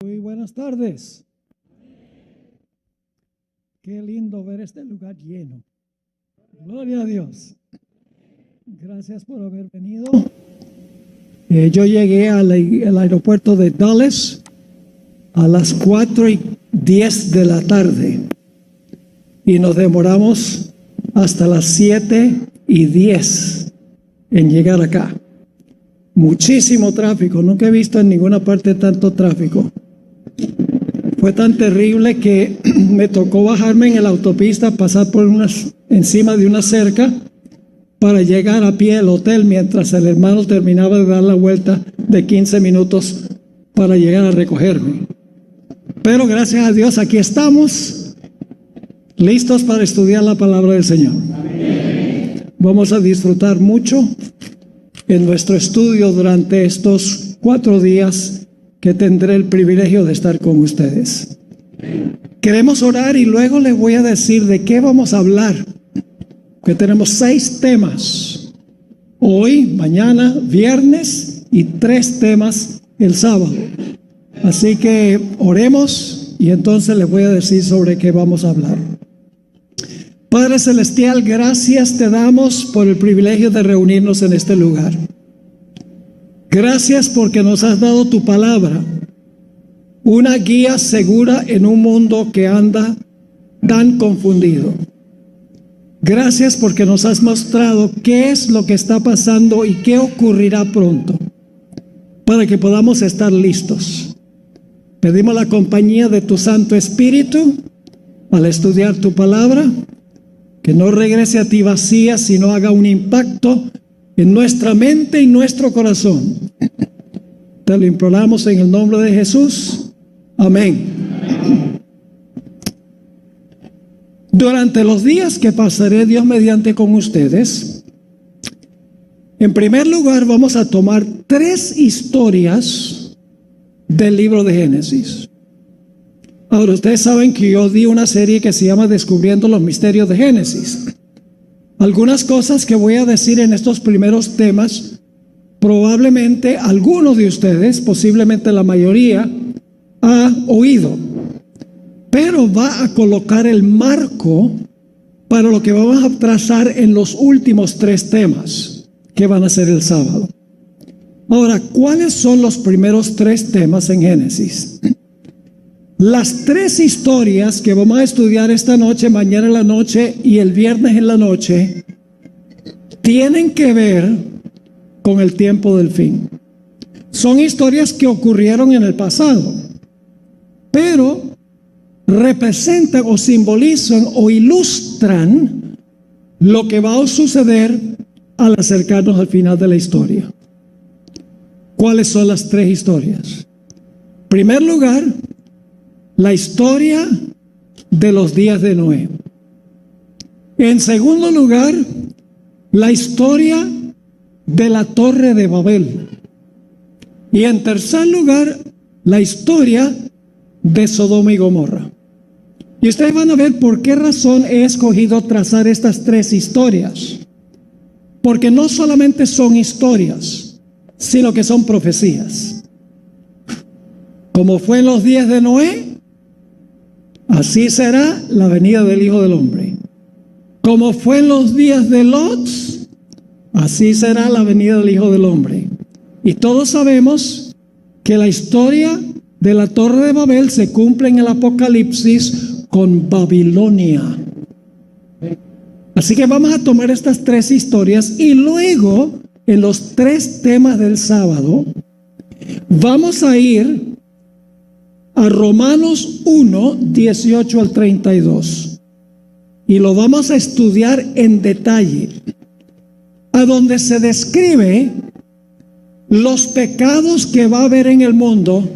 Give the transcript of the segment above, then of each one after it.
Muy buenas tardes. Qué lindo ver este lugar lleno. Gloria a Dios. Gracias por haber venido. Yo llegué al aeropuerto de Dallas a las 4:10 de la tarde y nos demoramos hasta las 7:10 en llegar acá. Muchísimo tráfico. Nunca he visto en ninguna parte tanto tráfico. Fue tan terrible que me tocó bajarme en la autopista, pasar por encima de una cerca para llegar a pie al hotel mientras el hermano terminaba de dar la vuelta de 15 minutos para llegar a recogerme. Pero gracias a Dios aquí estamos, listos para estudiar la palabra del Señor. Vamos a disfrutar mucho en nuestro estudio durante estos 4 días que tendré el privilegio de estar con ustedes. Queremos orar y luego les voy a decir de qué vamos a hablar, que tenemos 6 temas hoy, mañana, viernes y 3 temas el sábado. Así que oremos y entonces les voy a decir sobre qué vamos a hablar. Padre Celestial, gracias te damos por el privilegio de reunirnos en este lugar. Gracias porque nos has dado tu palabra, una guía segura en un mundo que anda tan confundido. Gracias porque nos has mostrado qué es lo que está pasando y qué ocurrirá pronto, para que podamos estar listos. Pedimos la compañía de tu Santo Espíritu al estudiar tu palabra, que no regrese a ti vacía, sino haga un impacto en nuestra mente y nuestro corazón. Te lo imploramos en el nombre de Jesús. Amén. Durante los días que pasaré Dios mediante con ustedes, en primer lugar vamos a tomar 3 historias del libro de Génesis. Ahora, ustedes saben que yo di una serie que se llama Descubriendo los Misterios de Génesis. Algunas cosas que voy a decir en estos primeros temas, probablemente algunos de ustedes, posiblemente la mayoría, ha oído, pero va a colocar el marco para lo que vamos a trazar en los últimos 3 temas que van a ser el sábado. Ahora, ¿cuáles son los primeros 3 temas en Génesis? Las 3 historias que vamos a estudiar esta noche, mañana en la noche y el viernes en la noche tienen que ver con el tiempo del fin. Son historias que ocurrieron en el pasado, pero representan o simbolizan o ilustran lo que va a suceder al acercarnos al final de la historia. ¿Cuáles son las 3 historias? En primer lugar, la historia de los días de Noé. En segundo lugar, la historia de la Torre de Babel. Y en tercer lugar, la historia de Sodoma y Gomorra. Y ustedes van a ver por qué razón he escogido trazar estas 3 historias. Porque no solamente son historias, sino que son profecías. Como fue en los días de Noé, así será la venida del Hijo del Hombre. Como fue en los días de Lot, así será la venida del Hijo del Hombre. Y todos sabemos que la historia de la Torre de Babel se cumple en el Apocalipsis con Babilonia. Así que vamos a tomar estas 3 historias y luego, en los 3 temas del sábado, vamos a ir a Romanos 1, 18 al 32. Y lo vamos a estudiar en detalle, a donde se describe los pecados que va a haber en el mundo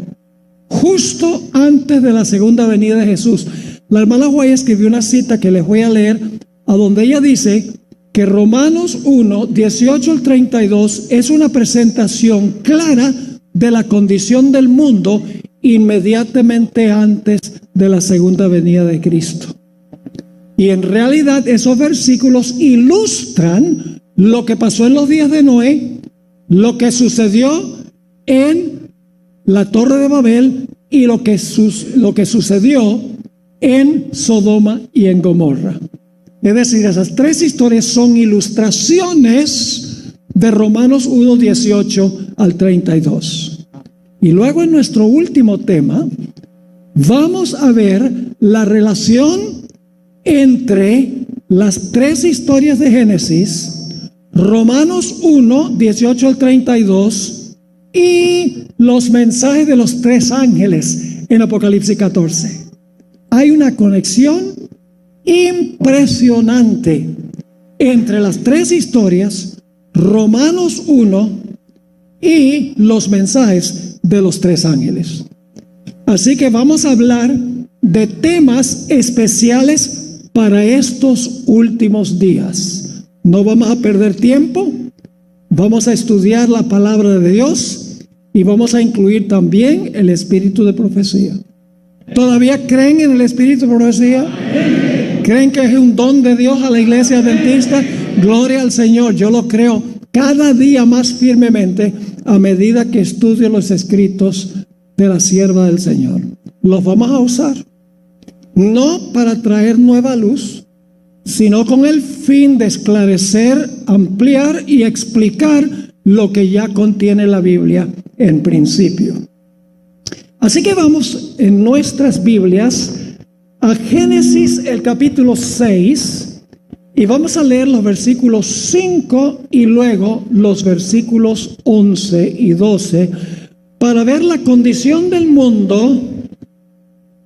justo antes de la segunda venida de Jesús. La hermana Guay escribió una cita que les voy a leer, a donde ella dice que Romanos 1, 18 al 32 es una presentación clara de la condición del mundo inmediatamente antes de la segunda venida de Cristo. Y en realidad esos versículos ilustran lo que pasó en los días de Noé, lo que sucedió en la Torre de Babel y lo que sucedió en Sodoma y en Gomorra. Es decir, esas tres historias son ilustraciones de Romanos 1, 18 al 32. Y luego en nuestro último tema vamos a ver la relación entre las tres historias de Génesis, Romanos 1, 18 al 32 y los mensajes de los tres ángeles en Apocalipsis 14. Hay una conexión impresionante entre las tres historias, Romanos 1 y los mensajes de los tres ángeles. Así que vamos a hablar de temas especiales para estos últimos días. No vamos a perder tiempo, vamos a estudiar la palabra de Dios y vamos a incluir también el espíritu de profecía. ¿Todavía creen en el espíritu de profecía? ¿Creen que es un don de Dios a la iglesia adventista? Gloria al Señor, yo lo creo cada día más firmemente a medida que estudio los escritos de la sierva del Señor. Los vamos a usar, no para traer nueva luz, sino con el fin de esclarecer, ampliar y explicar lo que ya contiene la Biblia en principio. Así que vamos en nuestras Biblias a Génesis, el capítulo 6, y vamos a leer los versículos 5 y luego los versículos 11 y 12 para ver la condición del mundo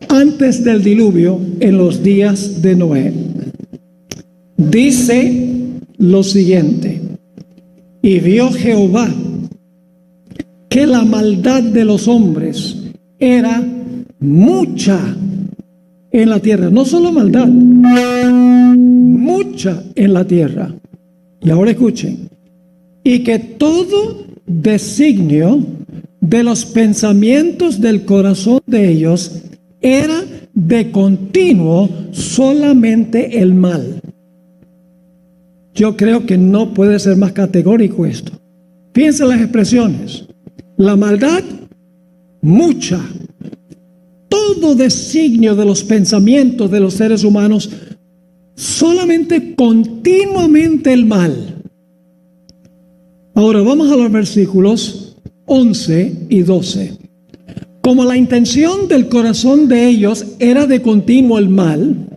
antes del diluvio en los días de Noé. Dice lo siguiente: y vio Jehová que la maldad de los hombres era mucha en la tierra. No solo maldad, mucha en la tierra. Y ahora escuchen: y que todo designio de los pensamientos del corazón de ellos era de continuo solamente el mal. Yo creo que no puede ser más categórico esto. Piensen las expresiones: la maldad, mucha. Todo designio de los pensamientos de los seres humanos, solamente continuamente el mal. Ahora vamos a los versículos 11 y 12. Como la intención del corazón de ellos era de continuo el mal,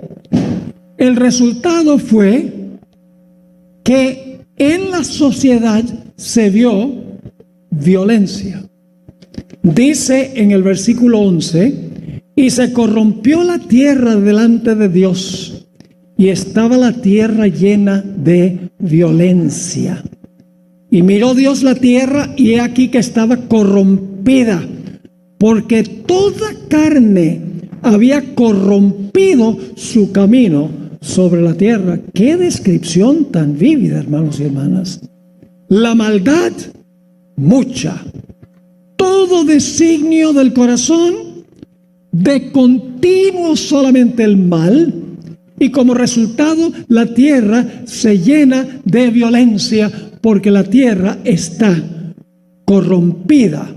el resultado fue que en la sociedad se vio violencia. Dice en el versículo 11: y se corrompió la tierra delante de Dios, y estaba la tierra llena de violencia. Y miró Dios la tierra, y he aquí que estaba corrompida, porque toda carne había corrompido su camino sobre la tierra. ¡Qué descripción tan vívida, hermanos y hermanas! La maldad, mucha. Todo designio del corazón, de continuo solamente el mal, y como resultado la tierra se llena de violencia, porque la tierra está corrompida.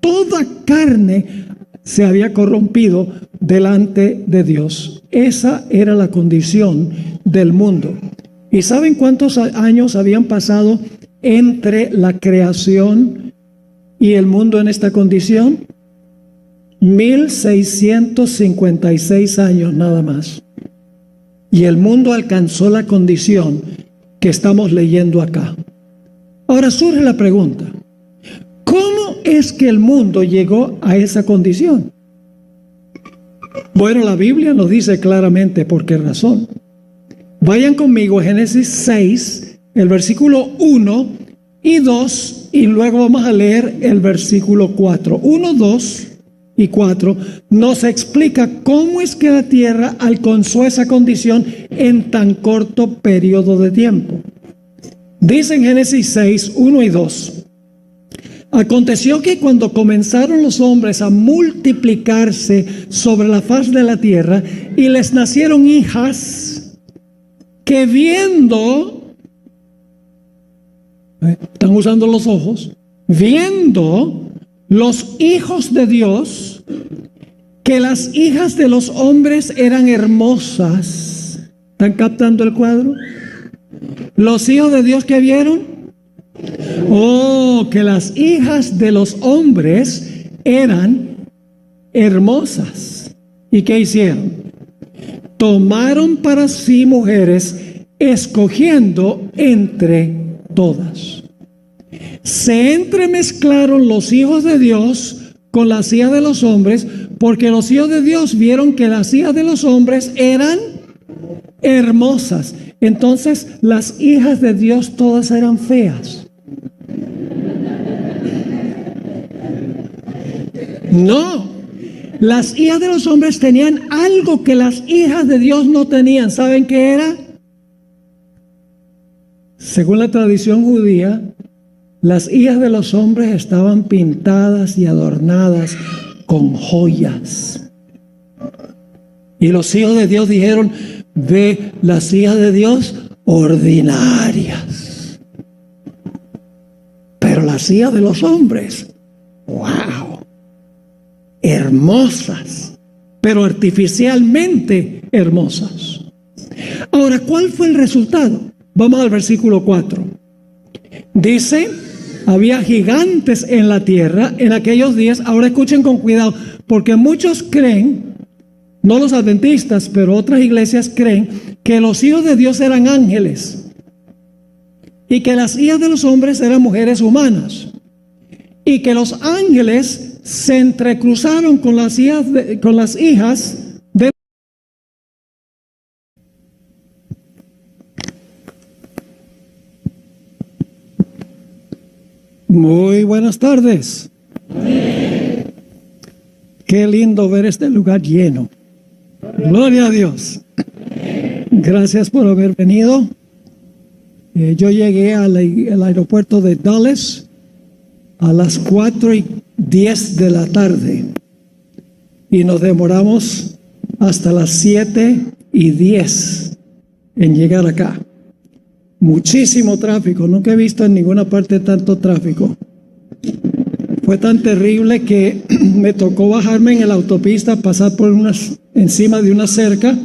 Toda carne se había corrompido delante de Dios. Esa era la condición del mundo. ¿Y saben cuántos años habían pasado entre la creación y el mundo en esta condición? 1656 años nada más. Y el mundo alcanzó la condición que estamos leyendo acá. Ahora surge la pregunta: ¿cómo es que el mundo llegó a esa condición? Bueno, la Biblia nos dice claramente por qué razón. Vayan conmigo a Génesis 6, el versículo 1 y 2, y luego vamos a leer el versículo 4. 1, 2 y 4 nos explica cómo es que la tierra alcanzó esa condición en tan corto periodo de tiempo. Dice en Génesis 6, 1 y 2: aconteció que cuando comenzaron los hombres a multiplicarse sobre la faz de la tierra, y les nacieron hijas, que viendo, están usando los ojos, viendo los hijos de Dios que las hijas de los hombres eran hermosas. ¿Están captando el cuadro? Los hijos de Dios que vieron, que las hijas de los hombres eran hermosas. ¿Y qué hicieron? Tomaron para sí mujeres, escogiendo entre todas. Se entremezclaron los hijos de Dios con las hijas de los hombres, porque los hijos de Dios vieron que las hijas de los hombres eran hermosas. Entonces, las hijas de Dios todas eran feas. No, las hijas de los hombres tenían algo que las hijas de Dios no tenían. ¿Saben qué era? Según la tradición judía, las hijas de los hombres estaban pintadas y adornadas con joyas. Y los hijos de Dios dijeron: ve, las hijas de Dios ordinarias. Pero las hijas de los hombres, wow, hermosas, pero artificialmente hermosas. Ahora, ¿cuál fue el resultado? Vamos al versículo 4. Dice: había gigantes en la tierra en aquellos días. Ahora escuchen con cuidado, porque muchos creen, no los adventistas, pero otras iglesias creen que los hijos de Dios eran ángeles y que las hijas de los hombres eran mujeres humanas, y que los ángeles se entrecruzaron con las hijas de... Muy buenas tardes. Qué lindo ver este lugar lleno. Gloria a Dios. Gracias por haber venido. Yo llegué al aeropuerto de Dallas a las 4:10 de la tarde y nos demoramos hasta las 7:10 en llegar acá. Muchísimo tráfico. Nunca he visto en ninguna parte tanto tráfico. Fue tan terrible que me tocó bajarme en la autopista, pasar por encima de una cerca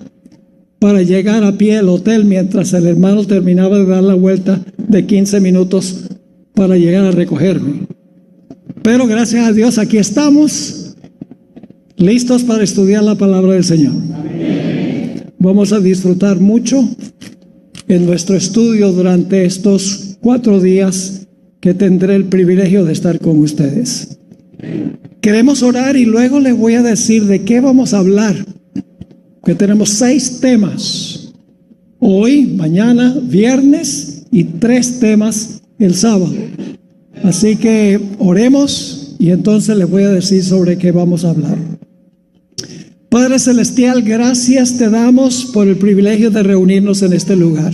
para llegar a pie al hotel mientras el hermano terminaba de dar la vuelta de 15 minutos para llegar a recogerme. Pero gracias a Dios aquí estamos, listos para estudiar la palabra del Señor. Vamos a disfrutar mucho en nuestro estudio durante estos 4 días que tendré el privilegio de estar con ustedes. Queremos orar y luego les voy a decir de qué vamos a hablar, que tenemos 6 temas hoy, mañana, viernes, y 3 temas el sábado. Así que oremos y entonces les voy a decir sobre qué vamos a hablar. Padre Celestial, gracias te damos por el privilegio de reunirnos en este lugar.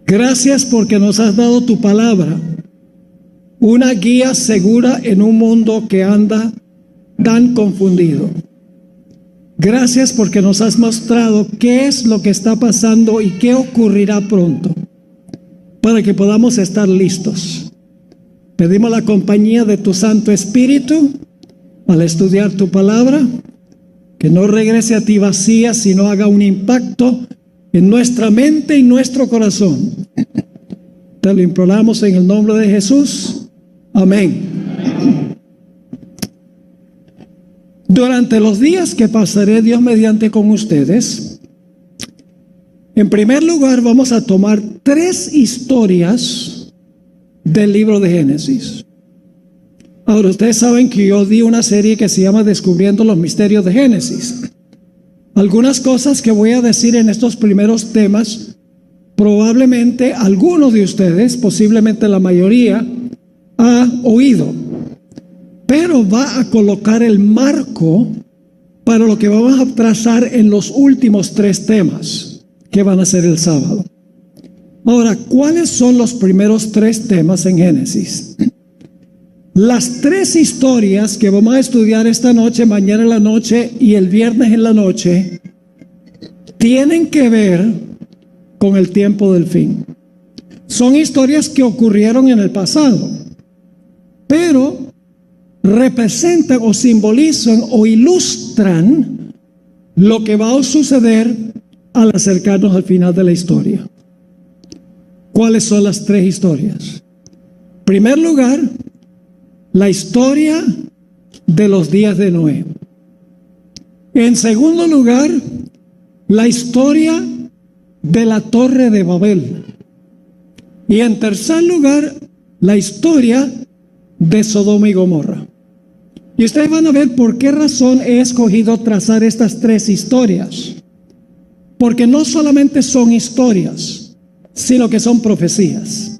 Gracias porque nos has dado tu palabra, una guía segura en un mundo que anda tan confundido. Gracias porque nos has mostrado qué es lo que está pasando y qué ocurrirá pronto, para que podamos estar listos. Pedimos la compañía de tu Santo Espíritu al estudiar tu palabra, que no regrese a ti vacía, sino haga un impacto en nuestra mente y nuestro corazón. Te lo imploramos en el nombre de Jesús. Amén. Durante los días que pasaré Dios mediante con ustedes, en primer lugar vamos a tomar 3 historias del libro de Génesis. Ahora, ustedes saben que yo di una serie que se llama Descubriendo los Misterios de Génesis. Algunas cosas que voy a decir en estos primeros temas, probablemente algunos de ustedes, posiblemente la mayoría, ha oído, pero va a colocar el marco para lo que vamos a trazar en los últimos 3 temas que van a ser el sábado. Ahora, ¿cuáles son los primeros 3 temas en Génesis? Las 3 historias que vamos a estudiar esta noche, mañana en la noche y el viernes en la noche, tienen que ver con el tiempo del fin. Son historias que ocurrieron en el pasado, pero representan o simbolizan o ilustran lo que va a suceder al acercarnos al final de la historia. ¿Cuáles son las tres historias? En primer lugar, la historia de los días de Noé. En segundo lugar, la historia de la Torre de Babel. Y en tercer lugar, la historia de Sodoma y Gomorra. Y ustedes van a ver por qué razón he escogido trazar estas tres historias. Porque no solamente son historias, sino que son profecías.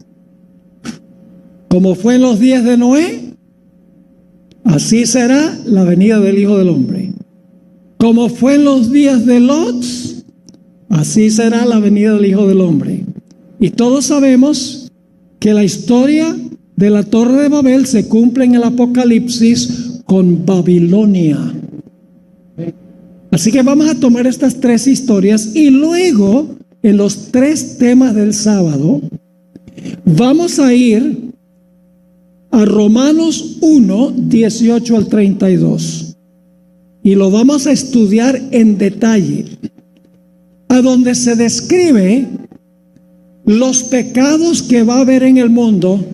Como fue en los días de Noé, así será la venida del Hijo del Hombre. Como fue en los días de Lot, así será la venida del Hijo del Hombre. Y todos sabemos que la historia de la Torre de Babel se cumple en el Apocalipsis con Babilonia. Así que vamos a tomar estas tres historias y luego, en los tres temas del sábado, vamos a ir a Romanos 1, 18 al 32. Y lo vamos a estudiar en detalle, a donde se describe los pecados que va a haber en el mundo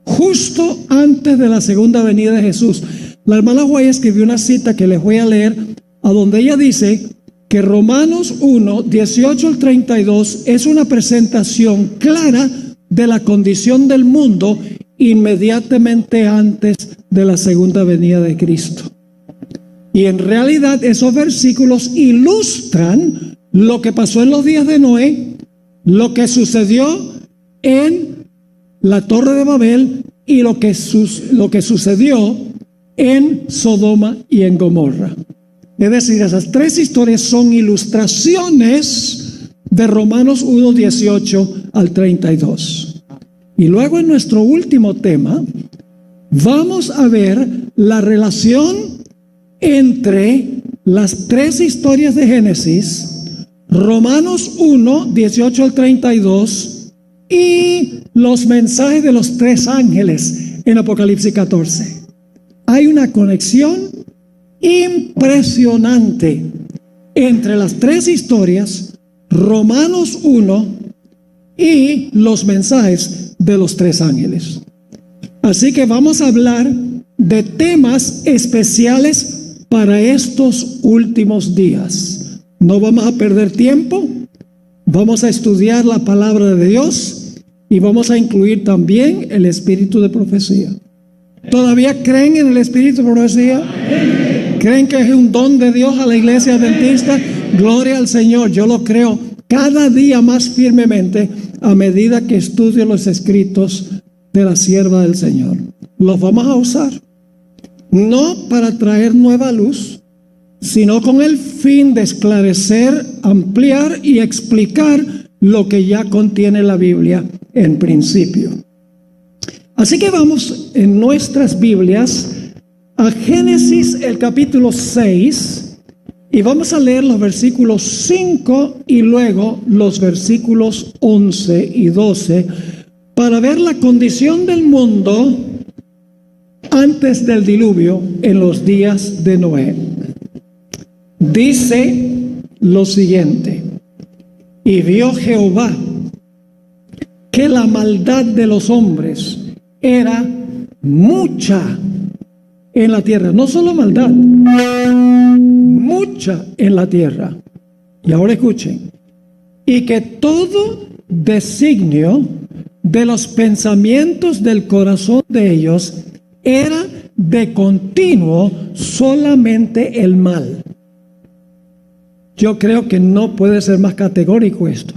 justo antes de la segunda venida de Jesús. La hermana Guaya escribió una cita que les voy a leer, a donde ella dice que Romanos 1, 18 al 32 es una presentación clara de la condición del mundo inmediatamente antes de la segunda venida de Cristo. Y en realidad esos versículos ilustran lo que pasó en los días de Noé, lo que sucedió en la Torre de Babel y lo que sucedió en Sodoma y en Gomorra. Es decir, esas tres historias son ilustraciones de Romanos 1, 18 al 32. Y luego en nuestro último tema vamos a ver la relación entre las tres historias de Génesis, Romanos 1, 18 al 32 y los mensajes de los tres ángeles en Apocalipsis 14. Hay una conexión impresionante entre las tres historias, Romanos 1 y los mensajes de los tres ángeles. Así que vamos a hablar de temas especiales para estos últimos días. No vamos a perder tiempo, vamos a estudiar la palabra de Dios y vamos a incluir también el espíritu de profecía. ¿Todavía creen en el espíritu de profecía? ¿Creen que es un don de Dios a la iglesia adventista? Gloria al Señor, yo lo creo cada día más firmemente a medida que estudio los escritos de la sierva del Señor. Los vamos a usar, no para traer nueva luz, sino con el fin de esclarecer, ampliar y explicar lo que ya contiene la Biblia en principio. Así que vamos en nuestras Biblias a Génesis, el capítulo 6, y vamos a leer los versículos 5 y luego los versículos 11 y 12 para ver la condición del mundo antes del diluvio en los días de Noé. Dice lo siguiente: y vio Jehová que la maldad de los hombres era mucha en la tierra. No solo maldad, mucha en la tierra. Y ahora escuchen: y que todo designio de los pensamientos del corazón de ellos era de continuo solamente el mal. Yo creo que no puede ser más categórico esto.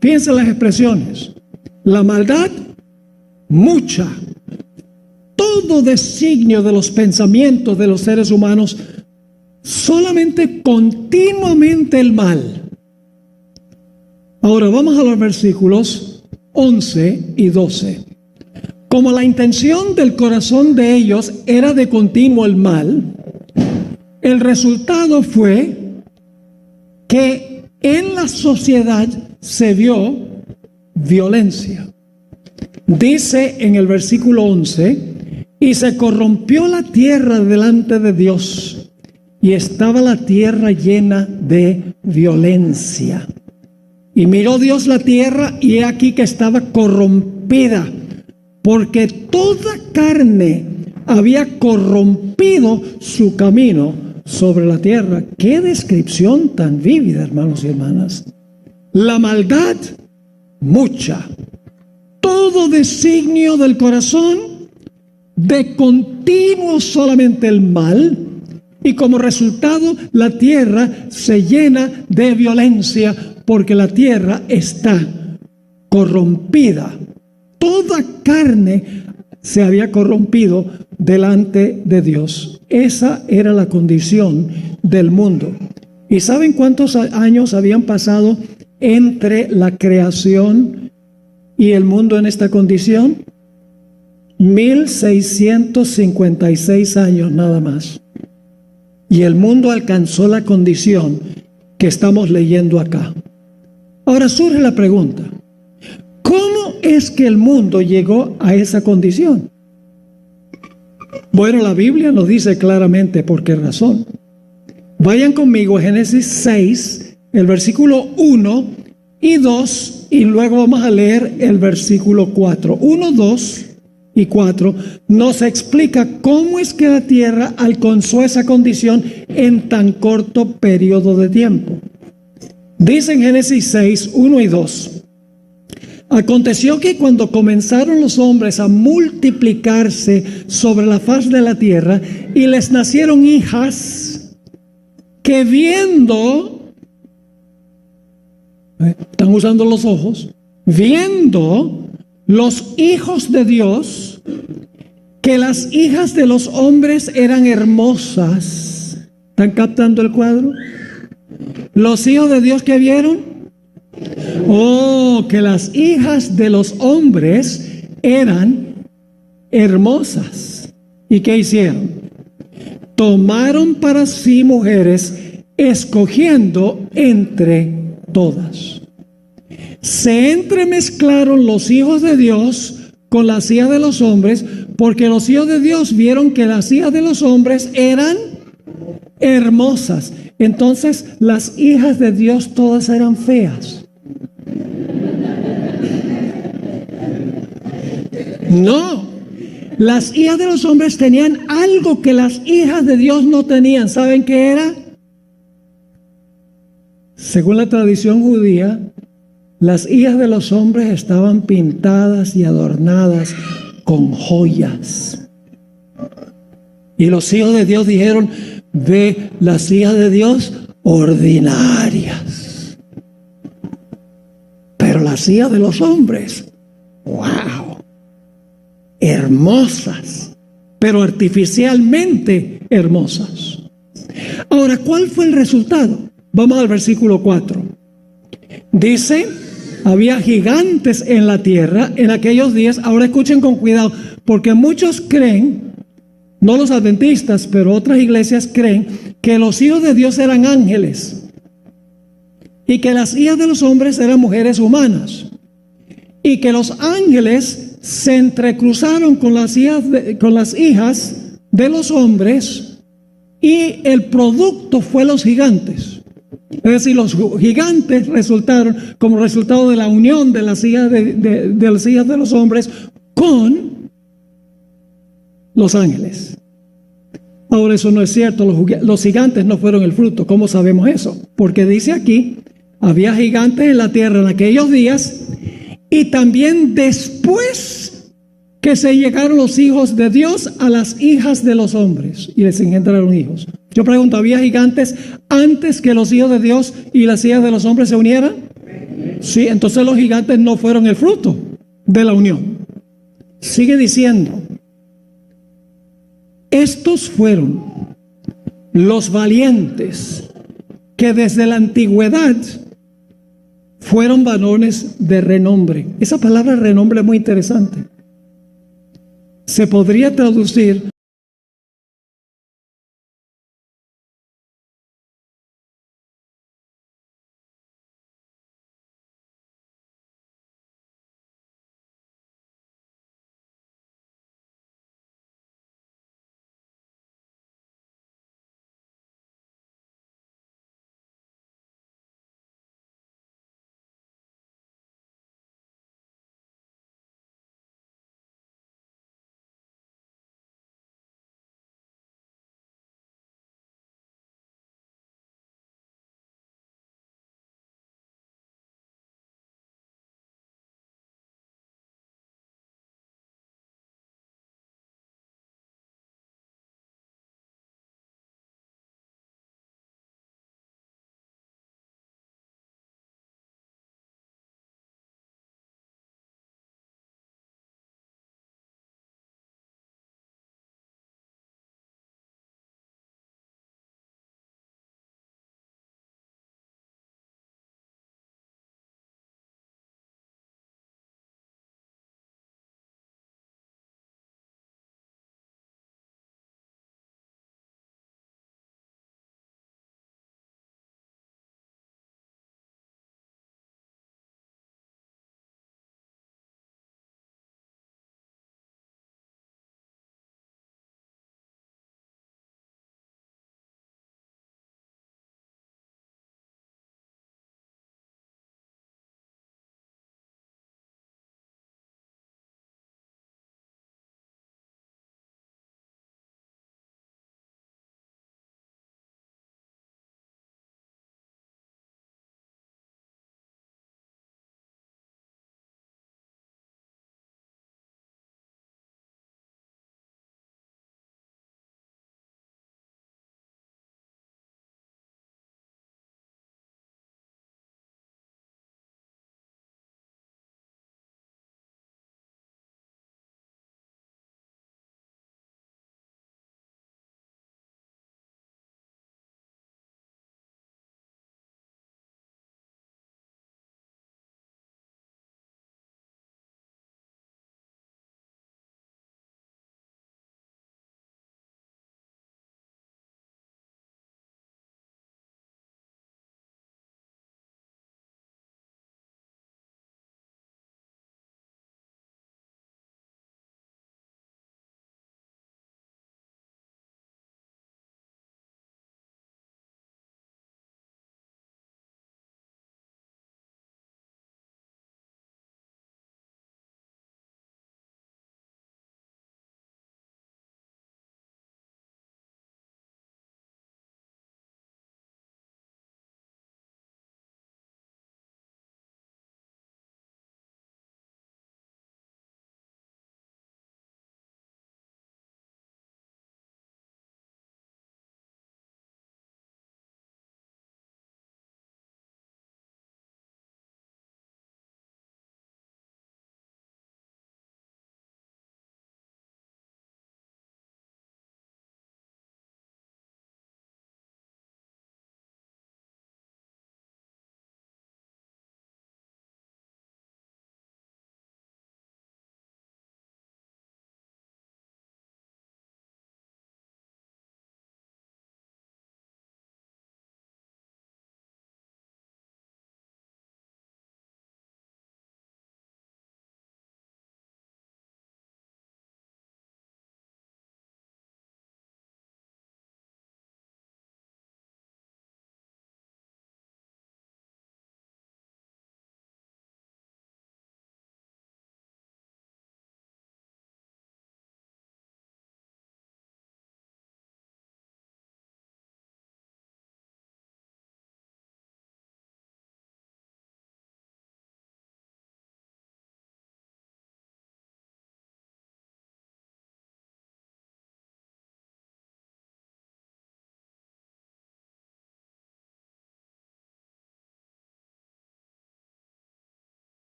Fíjense las expresiones: la maldad, mucha. Todo designio de los pensamientos de los seres humanos, solamente continuamente el mal. Ahora vamos a los versículos 11 y 12. Como la intención del corazón de ellos era de continuo el mal, el resultado fue que en la sociedad se vio violencia. Dice en el versículo 11: Y se corrompió la tierra delante de Dios, y estaba la tierra llena de violencia. Y miró Dios la tierra, y he aquí que estaba corrompida, porque toda carne había corrompido su camino sobre la tierra. Qué descripción tan vívida, hermanos y hermanas. La maldad, mucha. Todo designio del corazón, de continuo solamente el mal, y como resultado la tierra se llena de violencia, porque la tierra está corrompida. Toda carne se había corrompido delante de Dios. Esa era la condición del mundo. ¿Y saben cuántos años habían pasado entre la creación y el mundo en esta condición? 1656 años nada más. Y el mundo alcanzó la condición que estamos leyendo acá. Ahora surge la pregunta: ¿cómo es que el mundo llegó a esa condición? Bueno, la Biblia nos dice claramente por qué razón. Vayan conmigo a Génesis 6, el versículo 1 y 2, y luego vamos a leer el versículo 4. 1, 2 y 4 nos explica cómo es que la tierra alcanzó esa condición en tan corto periodo de tiempo. Dice en Génesis 6, 1 y 2: aconteció que cuando comenzaron los hombres a multiplicarse sobre la faz de la tierra, y les nacieron hijas, que viendo, están usando los ojos, viendo los hijos de Dios, que las hijas de los hombres eran hermosas. ¿Están captando el cuadro? Los hijos de Dios que vieron, que las hjas de los hombres eran hermosas. ¿Y qué hicieron? Tomaron para sí mujeres, escogiendo entre todas. Se entremezclaron los hijos de Dios con las hijas de los hombres, porque los hijos de Dios vieron que las hijas de los hombres eran hermosas. Entonces, las hijas de Dios todas eran feas. No, las hijas de los hombres tenían algo que las hijas de Dios no tenían. ¿Saben qué era? Según la tradición judía, las hijas de los hombres estaban pintadas y adornadas con joyas. Y los hijos de Dios dijeron: ve las hijas de Dios ordinarias, pero las hijas de los hombres, wow, hermosas, pero artificialmente hermosas. Ahora, ¿cuál fue el resultado? Vamos al versículo 4. Dice: había gigantes en la tierra en aquellos días. Ahora escuchen con cuidado, porque muchos creen, no los adventistas, pero otras iglesias creen que los hijos de Dios eran ángeles y que las hijas de los hombres eran mujeres humanas, y que los ángeles se entrecruzaron con las hijas de los hombres, y el producto fue los gigantes. Es decir, los gigantes resultaron como resultado de la unión de las hijas de las hijas de los hombres con los ángeles. Ahora, eso no es cierto. Los gigantes no fueron el fruto. ¿Cómo sabemos eso? Porque dice aquí: había gigantes en la tierra en aquellos días, y también después que se llegaron los hijos de Dios a las hijas de los hombres y les engendraron hijos. Yo pregunto: ¿había gigantes antes que los hijos de Dios y las hijas de los hombres se unieran? Sí, entonces los gigantes no fueron el fruto de la unión. Sigue diciendo: estos fueron los valientes que desde la antigüedad fueron varones de renombre. Esa palabra renombre es muy interesante. Se podría traducir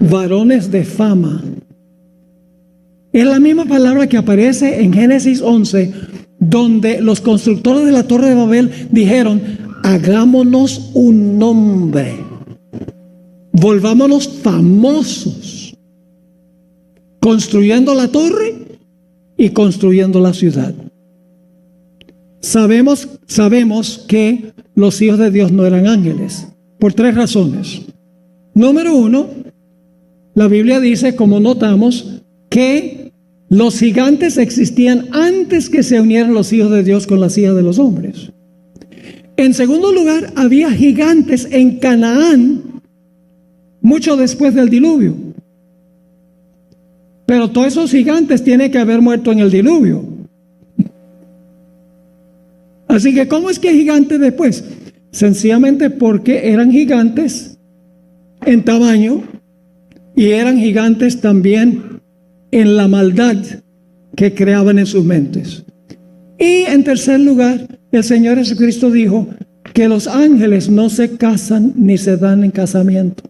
varones de fama. Es la misma palabra que aparece en Génesis 11, donde los constructores de la Torre de Babel dijeron: hagámonos un nombre, volvámonos famosos, construyendo la torre y construyendo la ciudad. Sabemos que los hijos de Dios no eran ángeles, por 3 razones. Número 1, la Biblia dice, como notamos, que los gigantes existían antes que se unieran los hijos de Dios con las hijas de los hombres. En segundo lugar, había gigantes en Canaán mucho después del diluvio. Pero todos esos gigantes tienen que haber muerto en el diluvio. Así que, ¿cómo es que gigantes después? Sencillamente porque eran gigantes en tamaño y eran gigantes también en la maldad que creaban en sus mentes. Y en tercer lugar, el Señor Jesucristo dijo que los ángeles no se casan ni se dan en casamiento.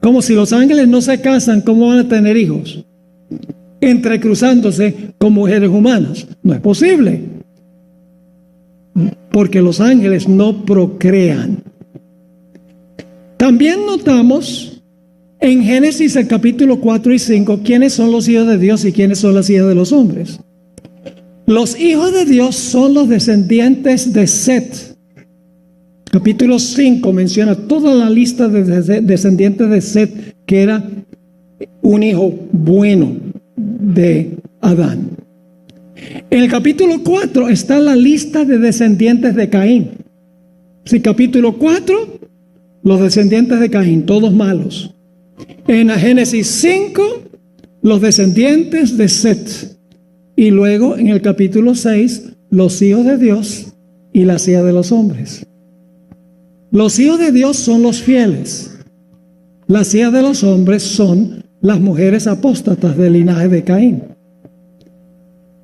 Como si los ángeles no se casan, ¿cómo van a tener hijos? Entrecruzándose con mujeres humanas. No es posible. Porque los ángeles no procrean. También notamos en Génesis el capítulo 4 y 5 quiénes son los hijos de Dios y quiénes son las hijas de los hombres. Los hijos de Dios son los descendientes de Set. Capítulo 5 menciona toda la lista de descendientes de Set, que era un hijo bueno de Adán. En el capítulo 4 está la lista de descendientes de Caín. Sí, capítulo 4, los descendientes de Caín, todos malos. En Génesis 5, los descendientes de Set. Y luego en el capítulo 6, los hijos de Dios y las hijas de los hombres. Los hijos de Dios son los fieles. Las hijas de los hombres son las mujeres apóstatas del linaje de Caín.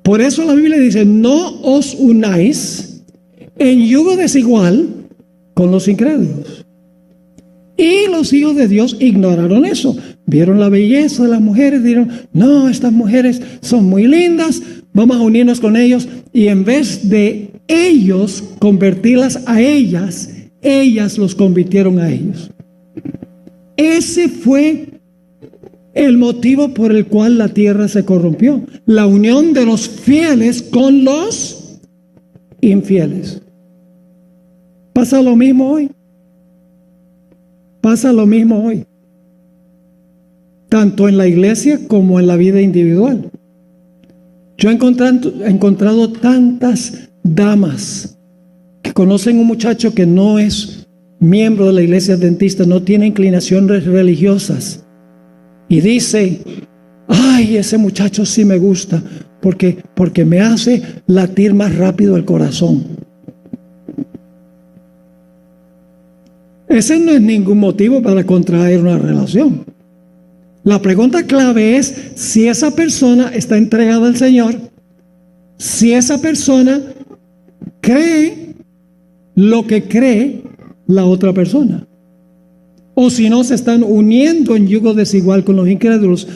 Por eso la Biblia dice: no os unáis en yugo desigual con los incrédulos. Y los hijos de Dios ignoraron eso. Vieron la belleza de las mujeres, dijeron: no, estas mujeres son muy lindas, vamos a unirnos con ellos. Y en vez de ellos convertirlas a ellas, ellas los convirtieron a ellos. Ese fue el motivo por el cual la tierra se corrompió. La unión de los fieles con los infieles. Pasa lo mismo hoy. Pasa lo mismo hoy. Tanto en la iglesia como en la vida individual. Yo he encontrado tantas damas que conocen un muchacho que no es miembro de la iglesia adventista, no tiene inclinaciones religiosas, y dice: ay, ese muchacho sí me gusta porque me hace latir más rápido el corazón. Ese no es ningún motivo para contraer una relación. La pregunta clave es si esa persona está entregada al Señor, si esa persona cree lo que cree la otra persona, o si no se están uniendo en yugo desigual con los incrédulos.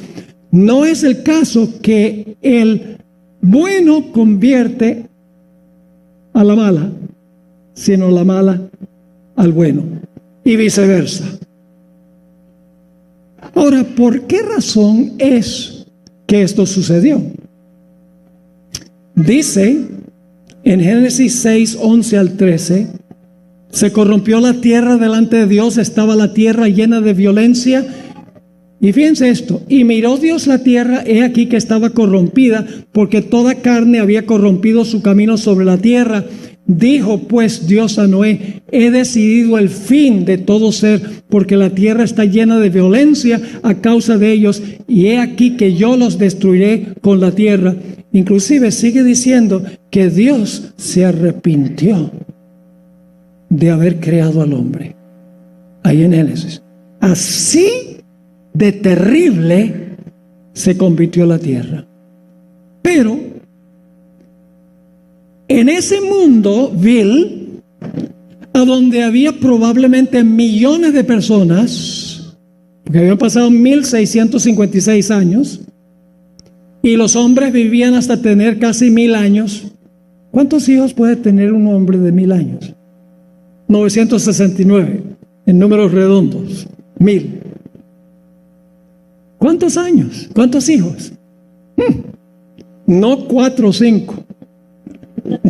No es el caso que el bueno convierte a la mala, sino la mala al bueno, y viceversa. Ahora, ¿por qué razón es que esto sucedió? Dice en Génesis 6, 11 al 13: se corrompió la tierra delante de Dios, estaba la tierra llena de violencia. Y fíjense esto: y miró Dios la tierra, he aquí que estaba corrompida, porque toda carne había corrompido su camino sobre la tierra. Dijo pues Dios a Noé: he decidido el fin de todo ser, porque la tierra está llena de violencia a causa de ellos, y he aquí que yo los destruiré con la tierra. Inclusive sigue diciendo que Dios se arrepintió de haber creado al hombre. Ahí en Génesis. Así de terrible se convirtió la tierra. Pero en ese mundo vil, a donde había probablemente millones de personas, porque habían pasado 1656 años y los hombres vivían hasta tener casi 1000 años. ¿Cuántos hijos puede tener un hombre de 1000 años? 969, en números redondos, 1000. ¿Cuántos años? ¿Cuántos hijos? No 4 o 5,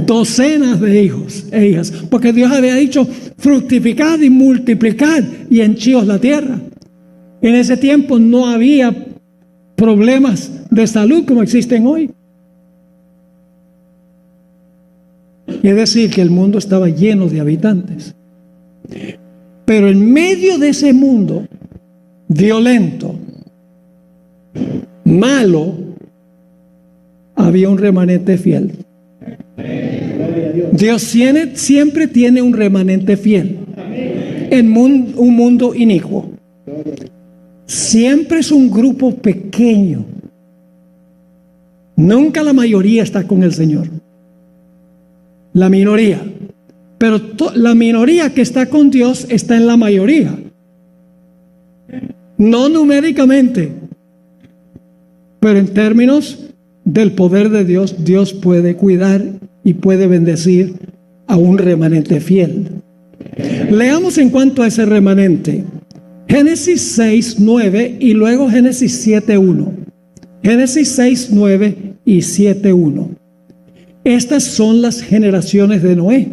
docenas de hijos e hijas, porque Dios había dicho: fructificad y multiplicad y henchíos la tierra. En ese tiempo no había problemas de salud como existen hoy. Es decir, que el mundo estaba lleno de habitantes. Pero en medio de ese mundo violento, malo, había un remanente fiel. Dios siempre tiene un remanente fiel en un mundo inicuo. Siempre es un grupo pequeño. Nunca la mayoría está con el Señor. La minoría. Pero la minoría que está con Dios está en la mayoría. No numéricamente, pero en términos del poder de Dios, Dios puede cuidar y puede bendecir a un remanente fiel. Leamos en cuanto a ese remanente. Génesis 6, 9 y luego Génesis 7, 1. Génesis 6, 9 y 7, 1. Estas son las generaciones de Noé.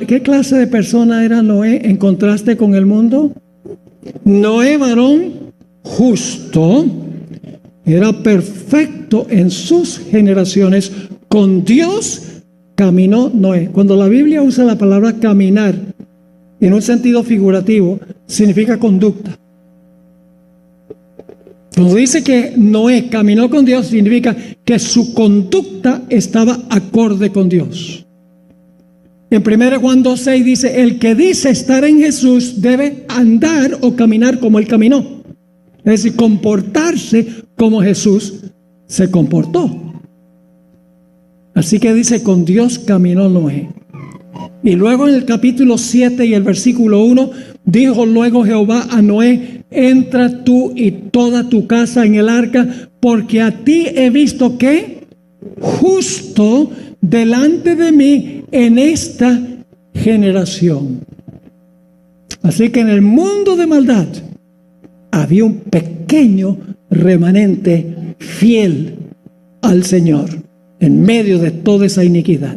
¿Qué clase de persona era Noé en contraste con el mundo? Noé, varón justo, era perfecto en sus generaciones. Con Dios caminó Noé. Cuando la Biblia usa la palabra caminar en un sentido figurativo, significa conducta. Cuando dice que Noé caminó con Dios, significa que su conducta estaba acorde con Dios. En 1 Juan 2:6 dice: el que dice estar en Jesús debe andar o caminar como Él caminó. Es decir, comportarse como Jesús se comportó. Así que dice: con Dios caminó Noé. Y luego en el capítulo 7 y el versículo 1, dijo luego Jehová a Noé: entra tú y toda tu casa en el arca, porque a ti he visto que justo delante de mí en esta generación. Así que en el mundo de maldad había un pequeño remanente fiel al Señor en medio de toda esa iniquidad.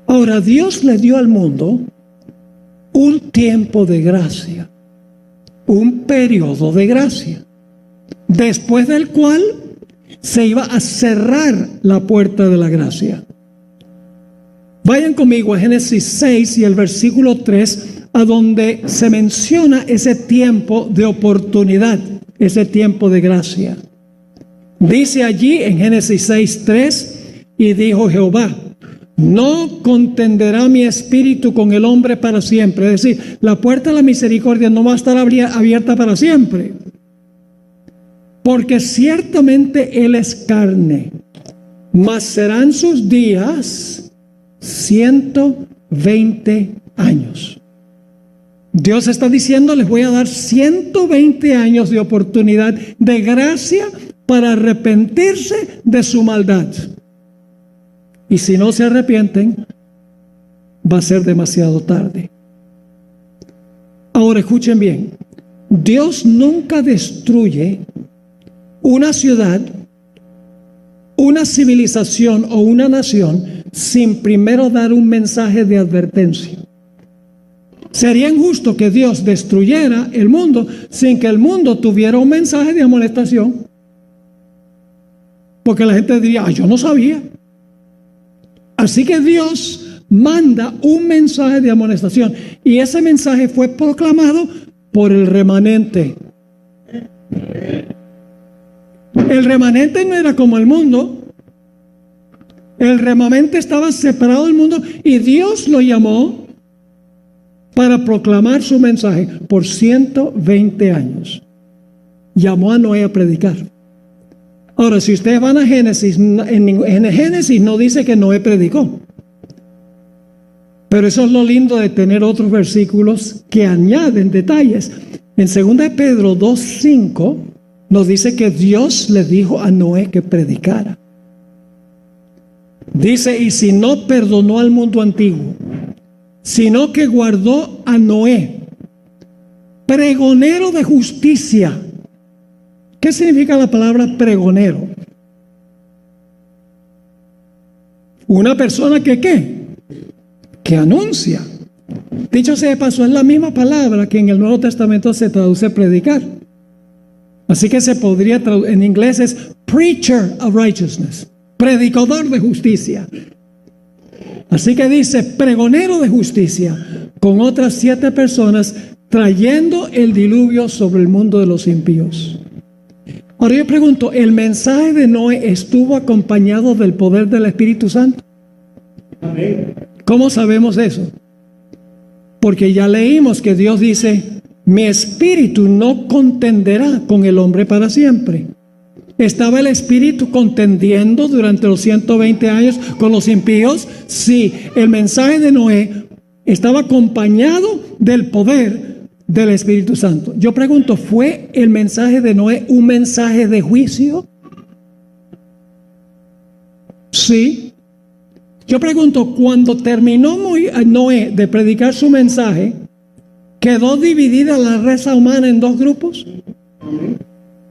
Ahora, Dios le dio al mundo un tiempo de gracia, un periodo de gracia, después del cual se iba a cerrar la puerta de la gracia. Vayan conmigo a Génesis 6 y el versículo 3, a donde se menciona ese tiempo de oportunidad, ese tiempo de gracia. Dice allí en Génesis 6:3: y dijo Jehová: no contenderá mi espíritu con el hombre para siempre. Es decir, la puerta de la misericordia no va a estar abierta para siempre, porque ciertamente él es carne, mas serán sus días 120 años. Dios está diciendo: les voy a dar 120 años de oportunidad, de gracia, para arrepentirse de su maldad. Y si no se arrepienten, va a ser demasiado tarde. Ahora escuchen bien: Dios nunca destruye una ciudad, una civilización o una nación sin primero dar un mensaje de advertencia. Sería injusto que Dios destruyera el mundo sin que el mundo tuviera un mensaje de amonestación, porque la gente diría: yo no sabía. Así que Dios manda un mensaje de amonestación, y ese mensaje fue proclamado por el remanente. El remanente no era como el mundo. El remanente estaba separado del mundo y Dios lo llamó para proclamar su mensaje por 120 años. Llamó a Noé a predicar. Ahora, si ustedes van a Génesis, en Génesis no dice que Noé predicó. Pero eso es lo lindo de tener otros versículos que añaden detalles. En 2 Pedro 2:5 nos dice que Dios le dijo a Noé que predicara. Dice, y si no perdonó al mundo antiguo, sino que guardó a Noé, pregonero de justicia. ¿Qué significa la palabra pregonero? Una persona que ¿qué? Que anuncia. Dicho sea de paso, es la misma palabra que en el Nuevo Testamento se traduce predicar. Así que se podría traducir, en inglés es preacher of righteousness, predicador de justicia. Así que dice pregonero de justicia con otras 7 personas trayendo el diluvio sobre el mundo de los impíos. Ahora yo pregunto, ¿el mensaje de Noé estuvo acompañado del poder del Espíritu Santo? Amén. ¿Cómo sabemos eso? Porque ya leímos que Dios dice, mi espíritu no contenderá con el hombre para siempre. ¿Estaba el espíritu contendiendo durante los 120 años con los impíos? Sí, el mensaje de Noé estaba acompañado del poder del Espíritu Santo. Yo pregunto, ¿fue el mensaje de Noé un mensaje de juicio? Sí. Yo pregunto, cuando terminó Noé de predicar su mensaje, ¿quedó dividida la raza humana en 2 grupos?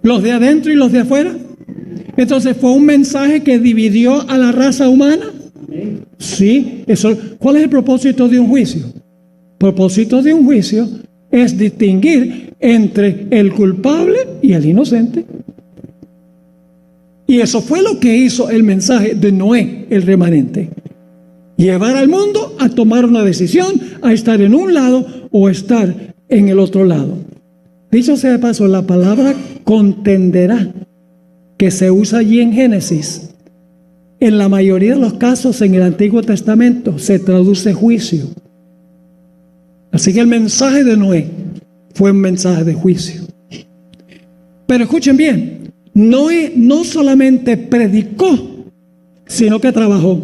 Los de adentro y los de afuera. Entonces, ¿fue un mensaje que dividió a la raza humana? Sí. Eso. ¿Cuál es el propósito de un juicio? El propósito de un juicio es distinguir entre el culpable y el inocente. Y eso fue lo que hizo el mensaje de Noé, el remanente. Llevar al mundo a tomar una decisión, a estar en un lado o estar en el otro lado. Dicho sea de paso, la palabra contenderá, que se usa allí en Génesis, en la mayoría de los casos en el Antiguo Testamento se traduce juicio. Así que el mensaje de Noé fue un mensaje de juicio. Pero escuchen bien, Noé no solamente predicó, sino que trabajó.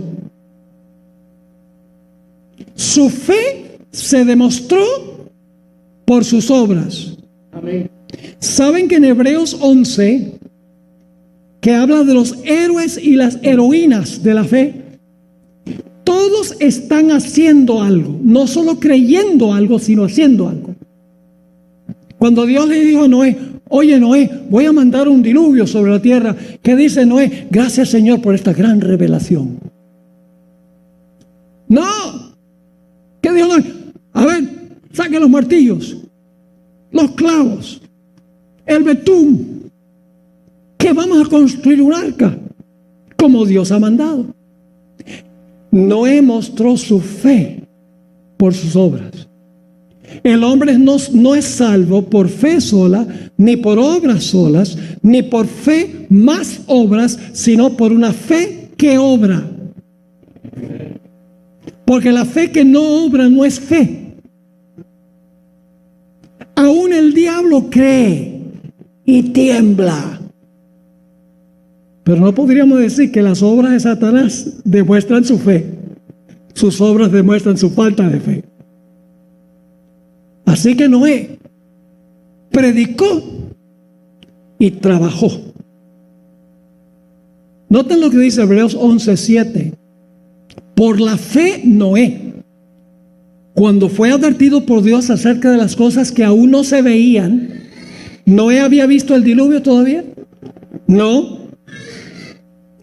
Su fe se demostró por sus obras. Amén. ¿Saben que en Hebreos 11, que habla de los héroes y las heroínas de la fe, todos están haciendo algo, no solo creyendo algo, sino haciendo algo? Cuando Dios le dijo a Noé, oye Noé, voy a mandar un diluvio sobre la tierra, ¿qué dice Noé? Gracias Señor por esta gran revelación. No. ¿Qué dijo Noé? A ver, saquen los martillos, los clavos, el betún, que vamos a construir un arca, como Dios ha mandado. Noé mostró su fe por sus obras. El hombre no es salvo por fe sola, ni por obras solas, ni por fe más obras, sino por una fe que obra. Porque la fe que no obra no es fe. Aún el diablo cree y tiembla. Pero no podríamos decir que las obras de Satanás demuestran su fe. Sus obras demuestran su falta de fe. Así que Noé predicó y trabajó. Noten lo que dice Hebreos 11:7. Por la fe Noé, cuando fue advertido por Dios acerca de las cosas que aún no se veían, ¿Noé había visto el diluvio todavía? No.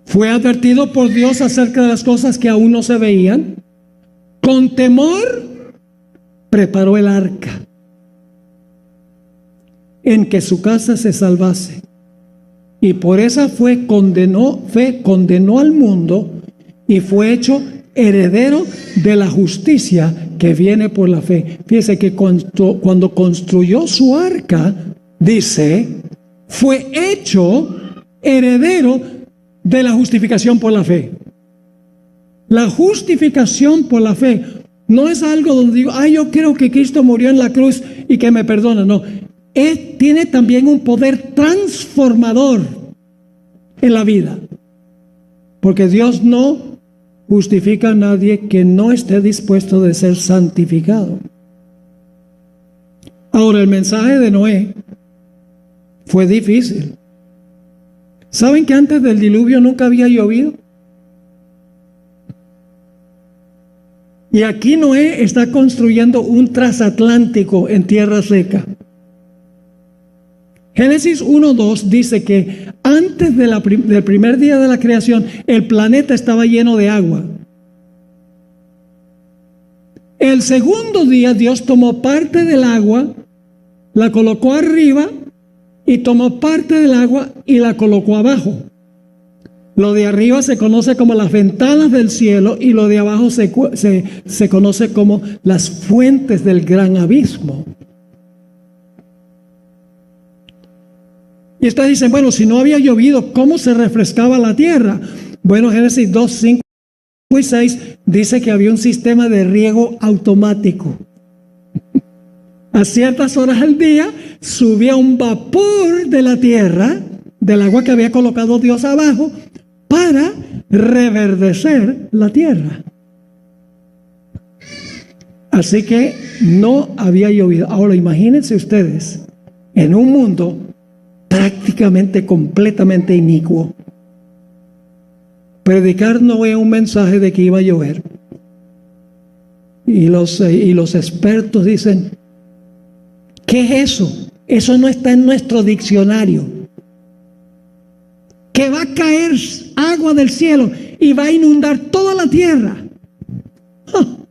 Fue advertido por Dios acerca de las cosas que aún no se veían. Con temor preparó el arca en que su casa se salvase. Y por esa fe condenó al mundo y fue hecho heredero de la justicia que viene por la fe. Fíjese que cuando construyó su arca, dice, fue hecho heredero de la justificación por la fe. La justificación por la fe no es algo donde digo, yo creo que Cristo murió en la cruz y que me perdona. No, tiene también un poder transformador en la vida. Porque Dios no justifica a nadie que no esté dispuesto de ser santificado. Ahora, el mensaje de Noé fue difícil. ¿Saben que antes del diluvio nunca había llovido? Y aquí Noé está construyendo un transatlántico en tierra seca. Génesis 1:2 dice que antes del primer día de la creación, el planeta estaba lleno de agua. El segundo día, Dios tomó parte del agua, la colocó arriba, y tomó parte del agua y la colocó abajo. Lo de arriba se conoce como las ventanas del cielo, y lo de abajo se conoce como las fuentes del gran abismo. Y ustedes dicen, bueno, si no había llovido, ¿cómo se refrescaba la tierra? Bueno, Génesis 2, 5 y 6 dice que había un sistema de riego automático. A ciertas horas al día subía un vapor de la tierra, del agua que había colocado Dios abajo, para reverdecer la tierra. Así que no había llovido. Ahora imagínense ustedes, en un mundo prácticamente completamente inicuo, predicar Noé un mensaje de que iba a llover. Y los expertos dicen, ¿qué es eso? Eso no está en nuestro diccionario. Que va a caer agua del cielo y va a inundar toda la tierra. ¡Oh!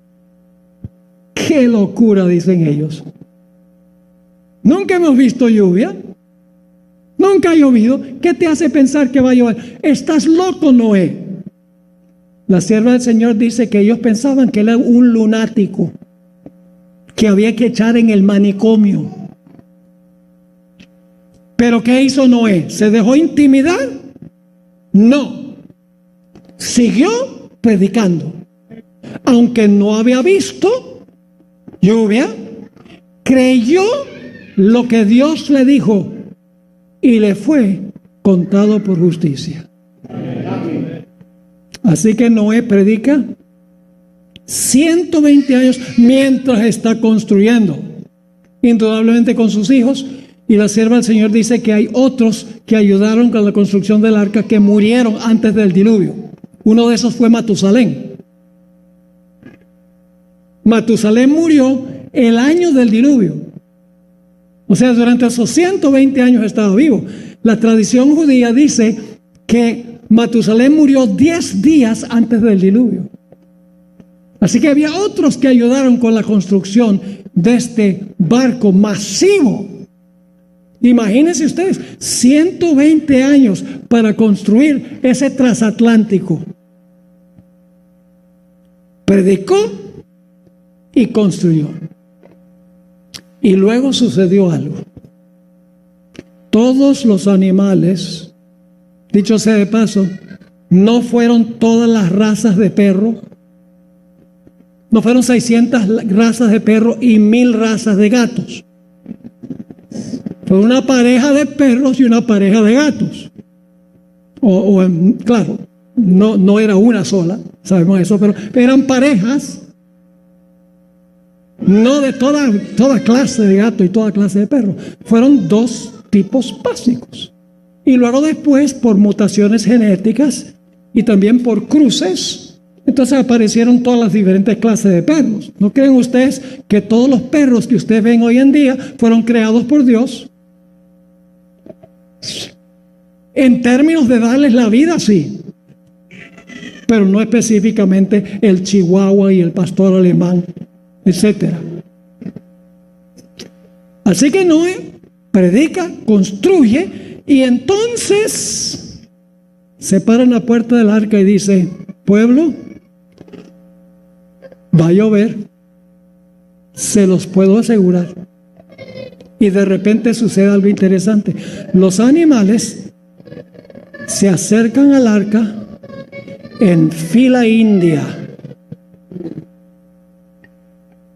¡Qué locura!, dicen ellos. Nunca hemos visto lluvia. Nunca ha llovido. ¿Qué te hace pensar que va a llover? Estás loco, Noé. La sierva del Señor dice que ellos pensaban que él era un lunático, que había que echar en el manicomio. ¿Pero qué hizo Noé? ¿Se dejó intimidar? No. Siguió predicando. Aunque no había visto lluvia, creyó lo que Dios le dijo y le fue contado por justicia. Así que Noé predica 120 años mientras está construyendo, indudablemente con sus hijos. Y la sierva del Señor dice que hay otros que ayudaron con la construcción del arca que murieron antes del diluvio. Uno de esos fue Matusalén. Matusalén murió el año del diluvio. O sea, durante esos 120 años estaba vivo. La tradición judía dice que Matusalén murió 10 días antes del diluvio. Así que había otros que ayudaron con la construcción de este barco masivo. Imagínense ustedes, 120 años para construir ese transatlántico. Predicó y construyó. Y luego sucedió algo. Todos los animales, dicho sea de paso, no fueron todas las razas de perro. No fueron 600 razas de perro y 1000 razas de gatos. Fue una pareja de perros y una pareja de gatos. Claro, no era una sola, sabemos eso, pero eran parejas, no de toda clase de gato y toda clase de perro. Fueron 2 tipos básicos. Y luego después, por mutaciones genéticas y también por cruces, entonces aparecieron todas las diferentes clases de perros. ¿No creen ustedes que todos los perros que ustedes ven hoy en día fueron creados por Dios? En términos de darles la vida, sí, pero no específicamente el chihuahua y el pastor alemán, etcétera. Así que Noé predica, construye, y entonces se para en la puerta del arca y dice: pueblo, va a llover, se los puedo asegurar. Y de repente sucede algo interesante. Los animales se acercan al arca en fila india.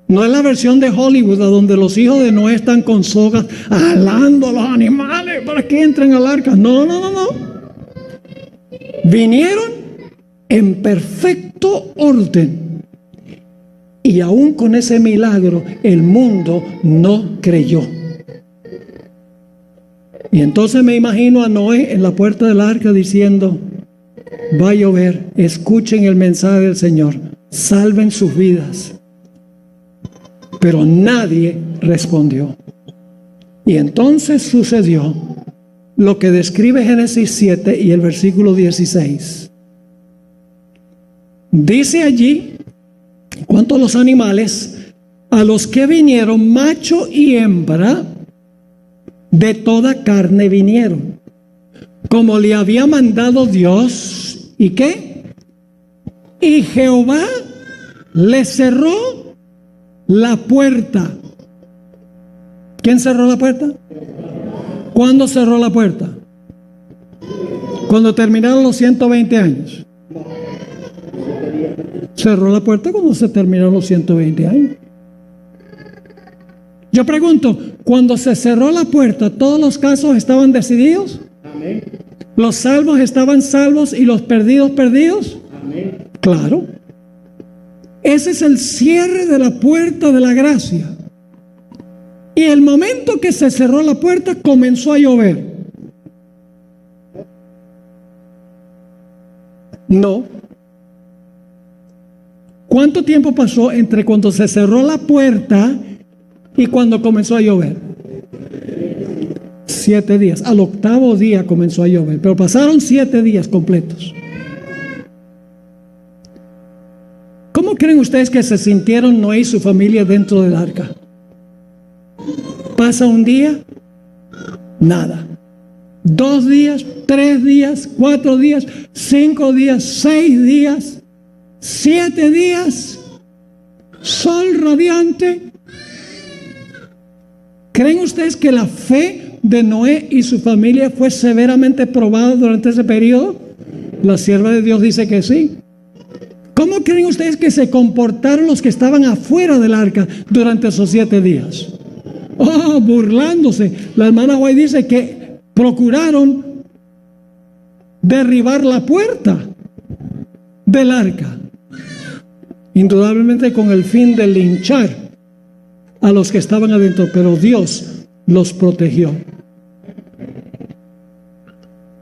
No es la versión de Hollywood, a donde los hijos de Noé están con sogas alando a los animales para que entren al arca. No. Vinieron en perfecto perfecto orden. Y aún con ese milagro, el mundo no creyó. Y entonces me imagino a Noé en la puerta del arca diciendo: va a llover, escuchen el mensaje del Señor, salven sus vidas. Pero nadie respondió. Y entonces sucedió lo que describe Génesis 7 y el versículo 16. Dice allí, en cuanto a los animales, a los que vinieron, macho y hembra, de toda carne vinieron, como le había mandado Dios. ¿Y qué? Y Jehová le cerró la puerta. ¿Quién cerró la puerta? ¿Cuándo cerró la puerta? Cuando terminaron los 120 años. Cerró la puerta cuando se terminaron los 120 años. Yo pregunto, cuando se cerró la puerta, ¿todos los casos estaban decididos? Amén. ¿Los salvos estaban salvos y los perdidos perdidos? Amén. Claro. Ese es el cierre de la puerta de la gracia. Y el momento que se cerró la puerta, comenzó a llover. No. ¿Cuánto tiempo pasó entre cuando se cerró la puerta y cuando comenzó a llover? 7 días. Al 8º día comenzó a llover, pero pasaron 7 días completos. ¿Cómo creen ustedes que se sintieron Noé y su familia dentro del arca? Pasa un día, nada. 2 días, 3 días, 4 días, 5 días, 6 días, 7 días, sol radiante. ¿Creen ustedes que la fe de Noé y su familia fue severamente probada durante ese periodo? La sierva de Dios dice que sí. ¿Cómo creen ustedes que se comportaron los que estaban afuera del arca durante esos 7 días? Oh, burlándose. La hermana White dice que procuraron derribar la puerta del arca, indudablemente con el fin de linchar a los que estaban adentro, pero Dios los protegió.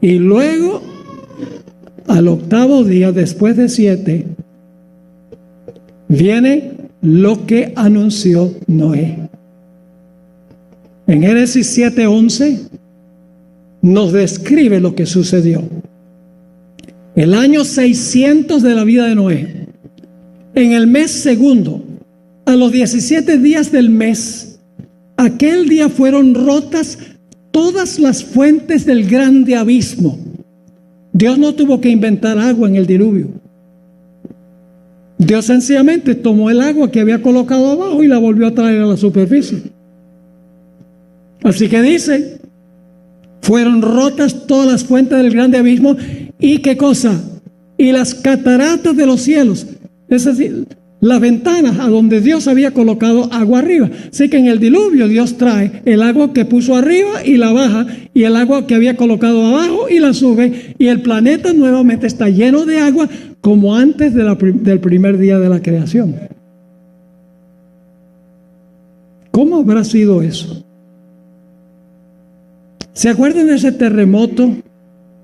Y luego, al 8º día, después de 7, viene lo que anunció Noé. En Génesis 7:11 nos describe lo que sucedió. El año 600 de la vida de Noé, en el mes segundo, a los 17 días del mes, aquel día fueron rotas todas las fuentes del grande abismo. Dios no tuvo que inventar agua en el diluvio. Dios sencillamente tomó el agua que había colocado abajo y la volvió a traer a la superficie. Así que dice, fueron rotas todas las fuentes del grande abismo. ¿Y qué cosa? Y las cataratas de los cielos, es decir, las ventanas a donde Dios había colocado agua arriba. Así que en el diluvio Dios trae el agua que puso arriba y la baja, y el agua que había colocado abajo y la sube, y el planeta nuevamente está lleno de agua como antes del primer día de la creación. ¿Cómo habrá sido eso? ¿Se acuerdan de ese terremoto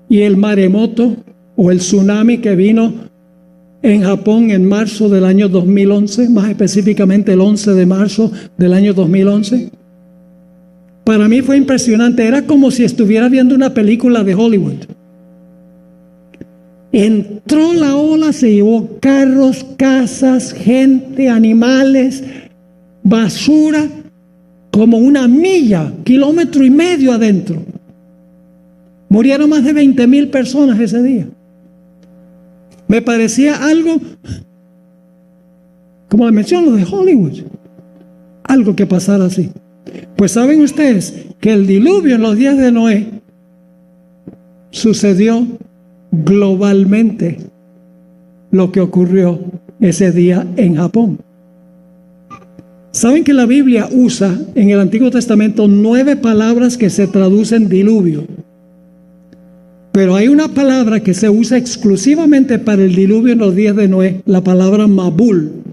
y el maremoto o el tsunami que vino en Japón en marzo del año 2011, más específicamente el 11 de marzo del año 2011? Para mí fue impresionante, era como si estuviera viendo una película de Hollywood. Entró la ola, se llevó carros, casas, gente, animales, basura, como 1 milla, 1,5 kilómetros adentro. Murieron más de 20,000 personas ese día. Me parecía algo, como le menciono, de Hollywood. Algo que pasara así. Pues saben ustedes que el diluvio en los días de Noé sucedió globalmente, lo que ocurrió ese día en Japón. ¿Saben que la Biblia usa en el Antiguo Testamento 9 palabras que se traducen diluvio? Pero hay una palabra que se usa exclusivamente para el diluvio en los días de Noé, la palabra Mabul.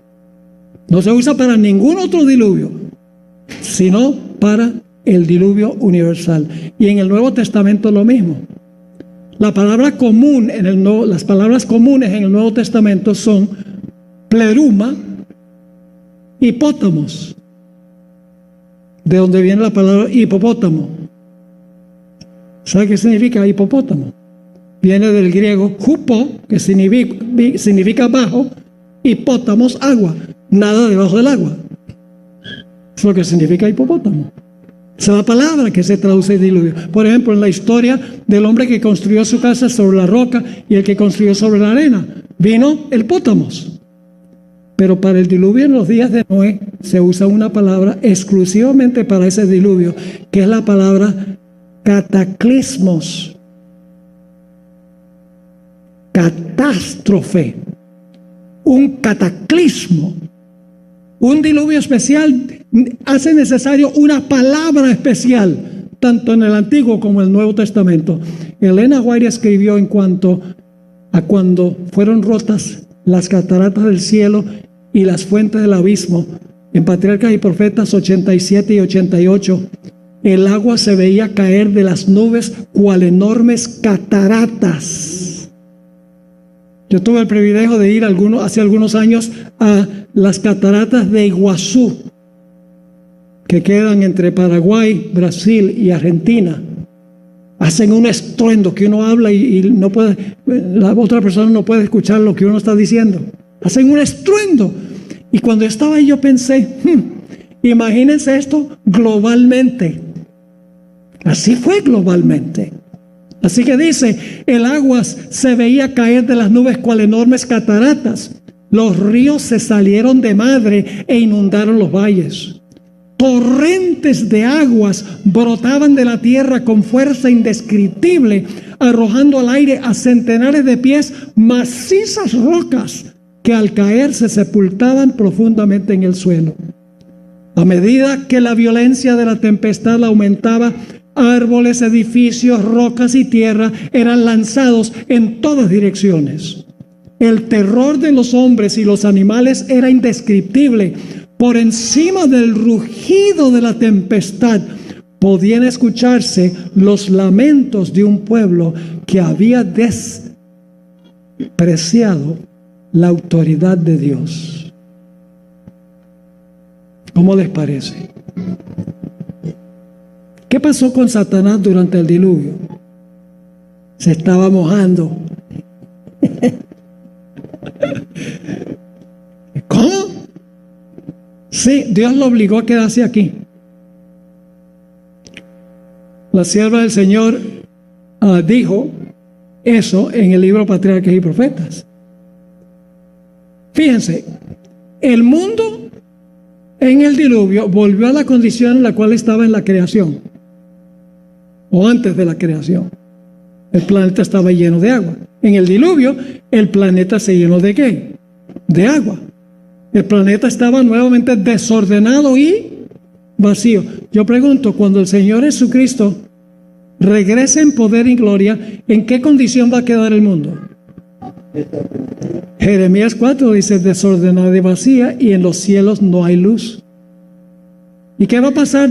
No se usa para ningún otro diluvio, sino para el diluvio universal. Y en el Nuevo Testamento lo mismo. La palabra común las palabras comunes en el Nuevo Testamento son pleruma, hipótamos, de donde viene la palabra hipopótamo. ¿Sabe qué significa hipopótamo? Viene del griego hupo, que significa bajo, hipótamos, agua, nada debajo del agua. Es lo que significa hipopótamo. Esa es la palabra que se traduce diluvio. Por ejemplo, en la historia del hombre que construyó su casa sobre la roca y el que construyó sobre la arena, vino el pótamos. Pero para el diluvio en los días de Noé se usa una palabra exclusivamente para ese diluvio, que es la palabra cataclismos. Catástrofe. Un cataclismo. Un diluvio especial hace necesario una palabra especial, tanto en el Antiguo como en el Nuevo Testamento. Elena White escribió en cuanto a cuando fueron rotas las cataratas del cielo y las fuentes del abismo. En Patriarcas y Profetas 87 y 88, el agua se veía caer de las nubes cual enormes cataratas. Yo tuve el privilegio de ir hace algunos años a las cataratas de Iguazú, que quedan entre Paraguay, Brasil y Argentina. Hacen un estruendo que uno habla y no puede, la otra persona no puede escuchar lo que uno está diciendo. Hacen un estruendo. Y cuando estaba ahí yo pensé, imagínense esto globalmente. Así fue globalmente. Así que dice, el agua se veía caer de las nubes cual enormes cataratas. Los ríos se salieron de madre e inundaron los valles. Torrentes de aguas brotaban de la tierra con fuerza indescriptible, arrojando al aire a centenares de pies macizas rocas que al caer se sepultaban profundamente en el suelo. A medida que la violencia de la tempestad aumentaba, árboles, edificios, rocas y tierra eran lanzados en todas direcciones. El terror de los hombres y los animales era indescriptible. Por encima del rugido de la tempestad podían escucharse los lamentos de un pueblo que había despreciado la autoridad de Dios. ¿Cómo les parece? ¿Qué pasó con Satanás durante el diluvio? Se estaba mojando. ¿Cómo? Sí, Dios lo obligó a quedarse aquí. La sierva del Señor dijo eso en el libro Patriarcas y Profetas. Fíjense, el mundo en el diluvio volvió a la condición en la cual estaba en la creación, o antes de la creación. El planeta estaba lleno de agua. En el diluvio, el planeta se llenó ¿de qué? De agua. El planeta estaba nuevamente desordenado y vacío. Yo pregunto, cuando el Señor Jesucristo regrese en poder y gloria, ¿en qué condición va a quedar el mundo? Jeremías 4 dice, desordenada y vacía, y en los cielos no hay luz. ¿Y qué va a pasar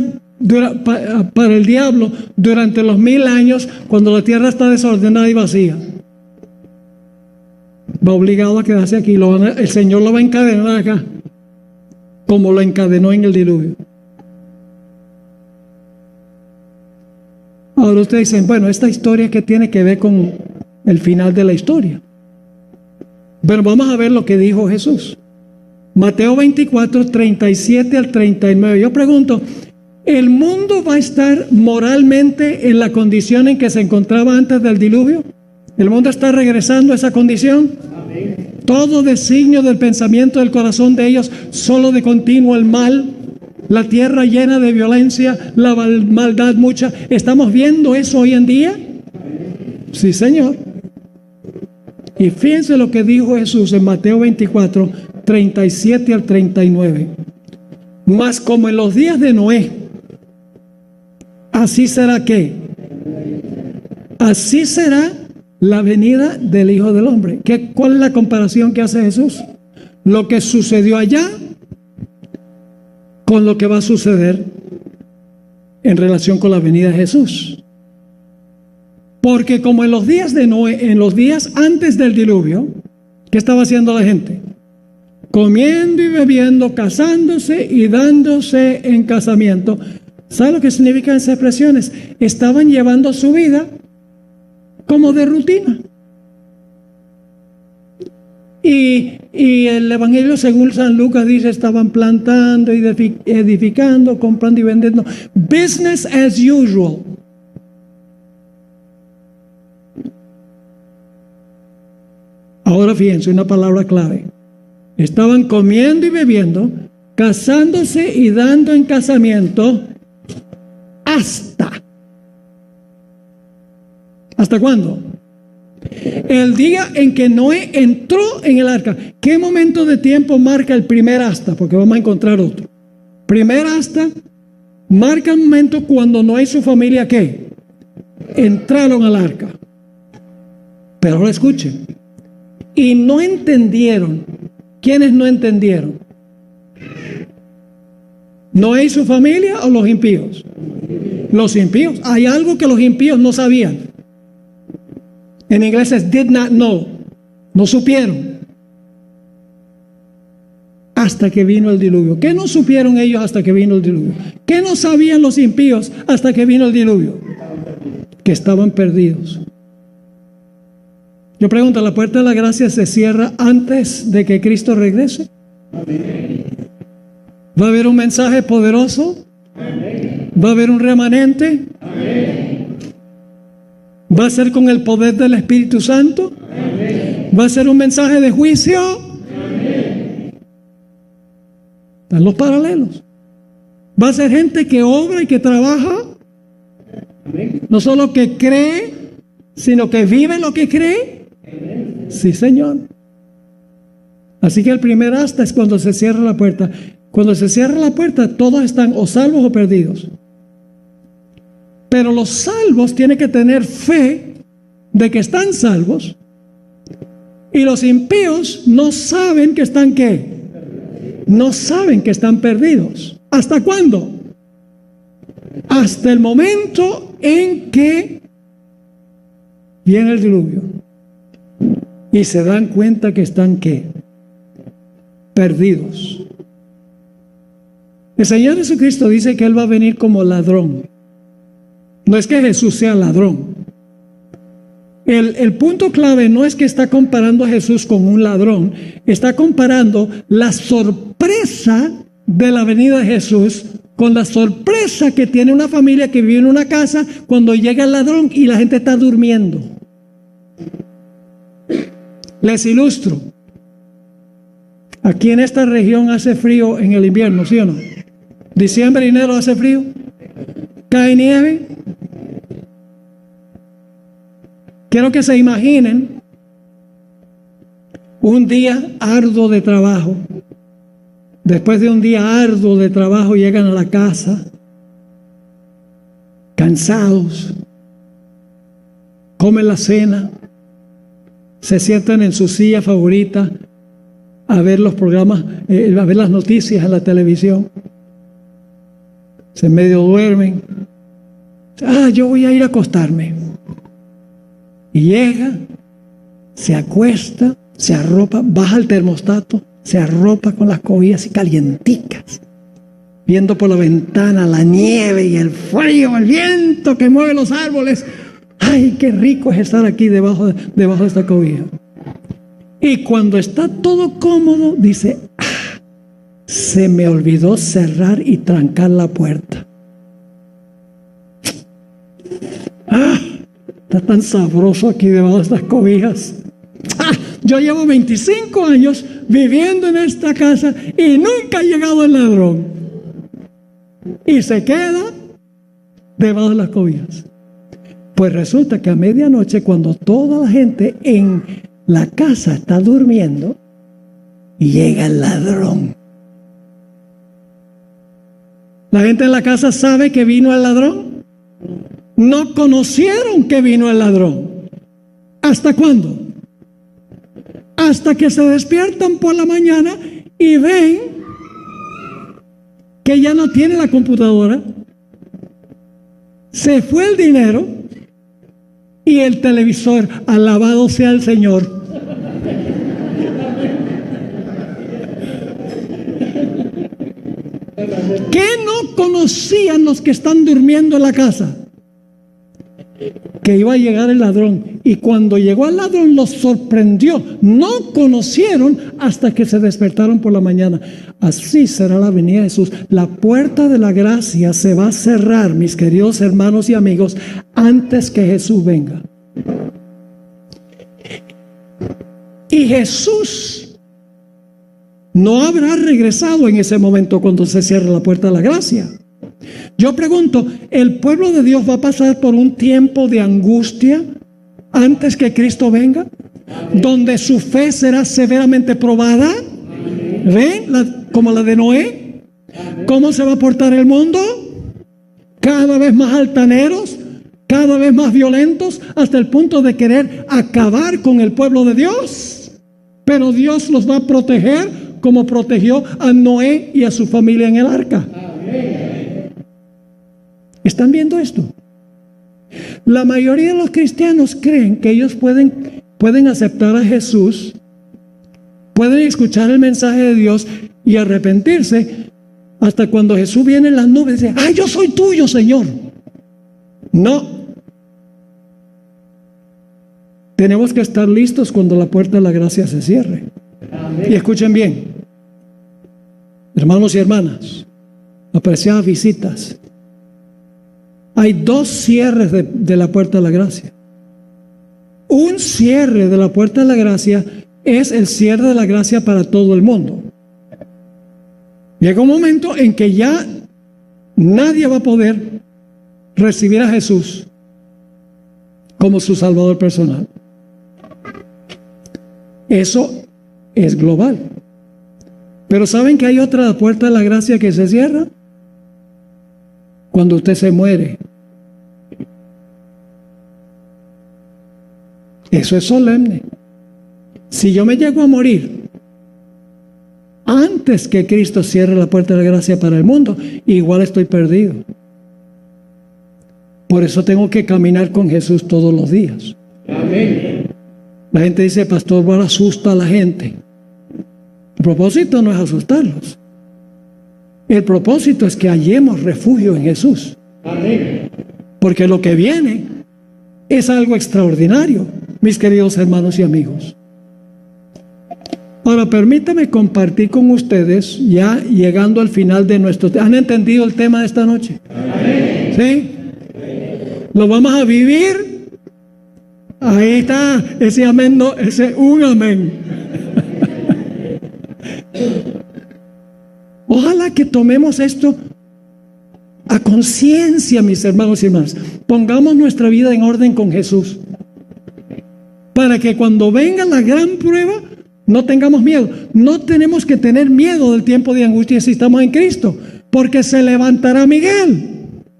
para el diablo durante los 1000 años cuando la tierra está desordenada y vacía? Va obligado a quedarse aquí. El Señor lo va a encadenar acá, como lo encadenó en el diluvio. Ahora ustedes dicen, bueno, esta historia, ¿qué tiene que ver con el final de la historia? Pero vamos a ver lo que dijo Jesús. Mateo 24, 37 al 39. Yo pregunto, ¿el mundo va a estar moralmente en la condición en que se encontraba antes del diluvio? ¿El mundo está regresando a esa condición? Amén. Todo designio del pensamiento del corazón de ellos, solo de continuo el mal, la tierra llena de violencia, la maldad mucha. ¿Estamos viendo eso hoy en día? Sí, Señor. Y fíjense lo que dijo Jesús en Mateo 24, 37 al 39. Mas como en los días de Noé, así será que. Así será la venida del Hijo del Hombre. ¿Cuál es la comparación que hace Jesús? Lo que sucedió allá con lo que va a suceder en relación con la venida de Jesús. Porque como en los días de Noé, en los días antes del diluvio, ¿qué estaba haciendo la gente? Comiendo y bebiendo, casándose y dándose en casamiento. ¿Sabe lo que significan esas expresiones? Estaban llevando su vida como de rutina. Y el Evangelio según San Lucas dice, estaban plantando y edificando, comprando y vendiendo. Business as usual. Ahora fíjense, una palabra clave. Estaban comiendo y bebiendo, casándose y dando en casamiento hasta. ¿Hasta cuándo? El día en que Noé entró en el arca. ¿Qué momento de tiempo marca el primer hasta? Porque vamos a encontrar otro. Primer hasta marca el momento cuando Noé y su familia, ¿qué? Entraron al arca. Pero ahora escuchen. Y no entendieron. ¿Quiénes no entendieron? ¿Noé y su familia o los impíos? Los impíos. Hay algo que los impíos no sabían. En inglés es did not know. No supieron. Hasta que vino el diluvio. ¿Qué no supieron ellos hasta que vino el diluvio? ¿Qué no sabían los impíos hasta que vino el diluvio? Que estaban perdidos. Yo pregunto, ¿la puerta de la gracia se cierra antes de que Cristo regrese? Amén. ¿Va a haber un mensaje poderoso? Amén. ¿Va a haber un remanente? Amén. ¿Va a ser con el poder del Espíritu Santo? Amén. ¿Va a ser un mensaje de juicio? Amén. Están los paralelos. ¿Va a ser gente que obra y que trabaja? Amén. No solo que cree, sino que vive lo que cree. Sí, Señor. Así que el primer hasta es cuando se cierra la puerta. Cuando se cierra la puerta, todos están o salvos o perdidos. Pero los salvos tienen que tener fe de que están salvos. Y los impíos no saben que están ¿qué? No saben que están perdidos. ¿Hasta cuándo? Hasta el momento en que viene el diluvio. Y se dan cuenta que están ¿qué? Perdidos. El Señor Jesucristo dice que Él va a venir como ladrón. No es que Jesús sea ladrón. El punto clave no es que está comparando a Jesús con un ladrón. Está comparando la sorpresa de la venida de Jesús con la sorpresa que tiene una familia que vive en una casa cuando llega el ladrón y la gente está durmiendo. Les ilustro. Aquí en esta región hace frío en el invierno, ¿sí o no? Diciembre y enero hace frío. Cae nieve. Quiero que se imaginen un día arduo de trabajo. Después de un día arduo de trabajo llegan a la casa cansados, comen la cena, se sientan en su silla favorita a ver los programas, a ver las noticias en la televisión. Se medio duermen. Yo voy a ir a acostarme. Y llega, se acuesta, se arropa, baja el termostato, se arropa con las cobijas y calienticas, viendo por la ventana la nieve y el frío, el viento que mueve los árboles. ¡Ay, qué rico es estar aquí debajo de esta cobija! Y cuando está todo cómodo, dice, se me olvidó cerrar y trancar la puerta. Está tan sabroso aquí debajo de estas cobijas. Yo llevo 25 años viviendo en esta casa y nunca ha llegado el ladrón. Y se queda debajo de las cobijas. Pues resulta que a medianoche, cuando toda la gente en la casa está durmiendo, llega el ladrón. ¿La gente en la casa sabe que vino el ladrón? No conocieron que vino el ladrón. ¿Hasta cuándo? Hasta que se despiertan por la mañana y ven que ya no tiene la computadora, se fue el dinero y el televisor. Alabado sea el Señor. ¿Qué no conocían los que están durmiendo en la casa? Que iba a llegar el ladrón, y cuando llegó el ladrón los sorprendió. No conocieron hasta que se despertaron por la mañana. Así será la venida de Jesús. La puerta de la gracia se va a cerrar, mis queridos hermanos y amigos, antes que Jesús venga. Y Jesús no habrá regresado en ese momento cuando se cierre la puerta de la gracia. Yo pregunto, ¿el pueblo de Dios va a pasar por un tiempo de angustia antes que Cristo venga? ¿Donde su fe será severamente probada? ¿Ven? Como la de Noé. ¿Cómo se va a portar el mundo? Cada vez más altaneros, cada vez más violentos, hasta el punto de querer acabar con el pueblo de Dios. Pero Dios los va a proteger como protegió a Noé y a su familia en el arca. ¿Están viendo esto? La mayoría de los cristianos creen que ellos pueden aceptar a Jesús, pueden escuchar el mensaje de Dios y arrepentirse hasta cuando Jesús viene en las nubes y dice: ¡ay, yo soy tuyo, Señor! No. Tenemos que estar listos cuando la puerta de la gracia se cierre. Y escuchen bien, hermanos y hermanas, apreciadas visitas. Hay dos cierres de la puerta de la gracia. Un cierre de la puerta de la gracia es el cierre de la gracia para todo el mundo. Llega un momento en que ya nadie va a poder recibir a Jesús como su Salvador personal. Eso es global. Pero ¿saben que hay otra puerta de la gracia que se cierra? Cuando usted se muere. Eso es solemne. Si yo me llego a morir antes que Cristo cierre la puerta de la gracia para el mundo, igual estoy perdido. Por eso tengo que caminar con Jesús todos los días. Amén. La gente dice: pastor, bueno, asusta a la gente. El propósito no es asustarlos. El propósito es que hallemos refugio en Jesús. Amén. Porque lo que viene es algo extraordinario, mis queridos hermanos y amigos. Ahora, permítame compartir con ustedes, ya llegando al final de nuestro... ¿Han entendido el tema de esta noche? Amén. ¿Sí? Lo vamos a vivir. Ahí está, ese amén, no, ese un amén. Ojalá que tomemos esto a conciencia, mis hermanos y hermanas. Pongamos nuestra vida en orden con Jesús, para que cuando venga la gran prueba no tengamos miedo. No tenemos que tener miedo del tiempo de angustia si estamos en Cristo, porque se levantará Miguel.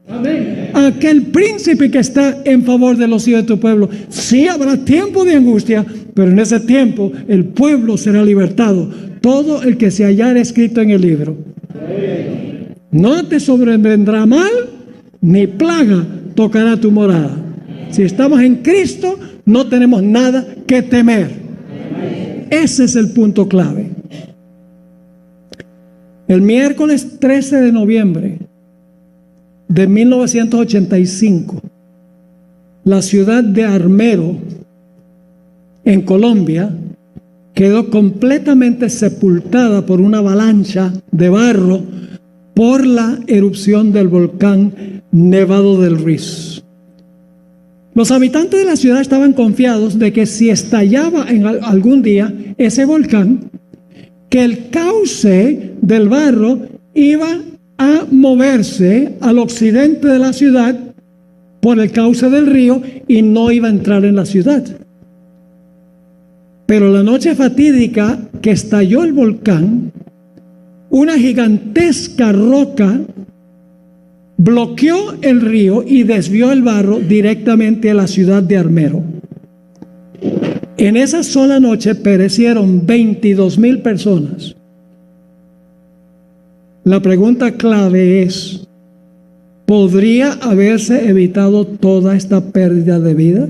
Amén. Aquel príncipe que está en favor de los hijos de tu pueblo. Sí habrá tiempo de angustia, pero en ese tiempo el pueblo será libertado. Todo el que se hallara escrito en el libro. No te sobrevendrá mal, ni plaga tocará tu morada. Si estamos en Cristo, no tenemos nada que temer. Ese es el punto clave. El miércoles 13 de noviembre de 1985, la ciudad de Armero, en Colombia, quedó completamente sepultada por una avalancha de barro por la erupción del volcán Nevado del Ruiz. Los habitantes de la ciudad estaban confiados de que si estallaba en algún día ese volcán, que el cauce del barro iba a moverse al occidente de la ciudad por el cauce del río y no iba a entrar en la ciudad. Pero la noche fatídica que estalló el volcán, una gigantesca roca bloqueó el río y desvió el barro directamente a la ciudad de Armero. En esa sola noche perecieron 22,000 personas. La pregunta clave es, ¿podría haberse evitado toda esta pérdida de vida?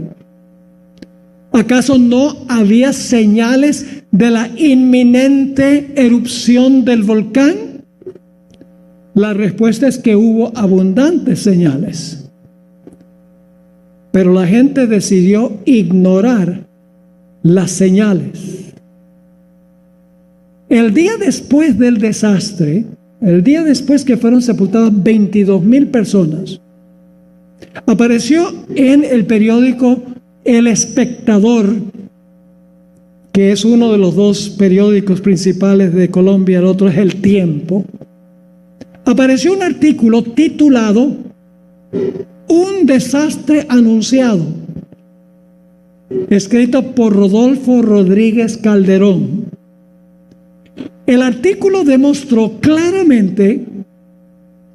¿Acaso no había señales de la inminente erupción del volcán? La respuesta es que hubo abundantes señales. Pero la gente decidió ignorar las señales. El día después del desastre, el día después que fueron sepultadas 22,000 personas, apareció en el periódico El Espectador, que es uno de los dos periódicos principales de Colombia, el otro es El Tiempo. Apareció un artículo titulado Un desastre anunciado, escrito por Rodolfo Rodríguez Calderón. El artículo demostró claramente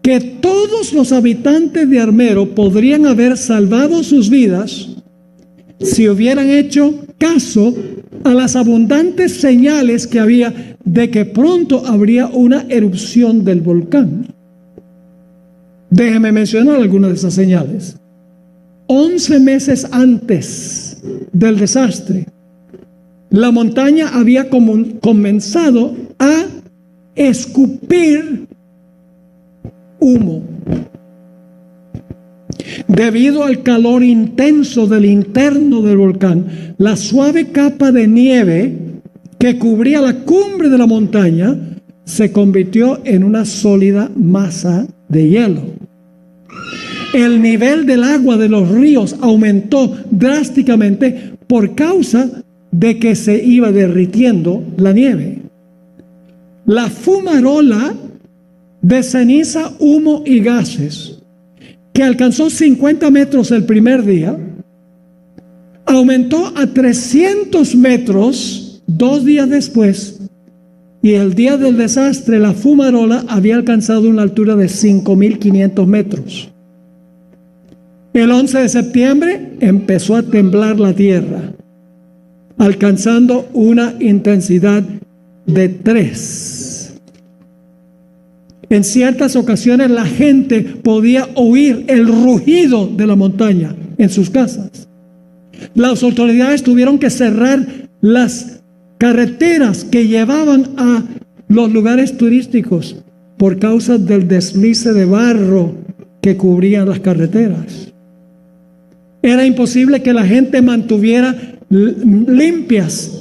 que todos los habitantes de Armero podrían haber salvado sus vidas si hubieran hecho caso a las abundantes señales que había de que pronto habría una erupción del volcán. Déjeme mencionar algunas de esas señales. 11 meses antes del desastre, la montaña había comenzado a escupir humo. Debido al calor intenso del interno del volcán, la suave capa de nieve que cubría la cumbre de la montaña se convirtió en una sólida masa de hielo. El nivel del agua de los ríos aumentó drásticamente por causa de que se iba derritiendo la nieve. La fumarola de ceniza, humo y gases, que alcanzó 50 metros el primer día, aumentó a 300 metros 2 días después, y el día del desastre la fumarola había alcanzado una altura de 5,500 metros. El 11 de septiembre empezó a temblar la tierra, alcanzando una intensidad de 3. En ciertas ocasiones la gente podía oír el rugido de la montaña en sus casas. Las autoridades tuvieron que cerrar las carreteras que llevaban a los lugares turísticos por causa del deslice de barro que cubrían las carreteras. Era imposible que la gente mantuviera limpias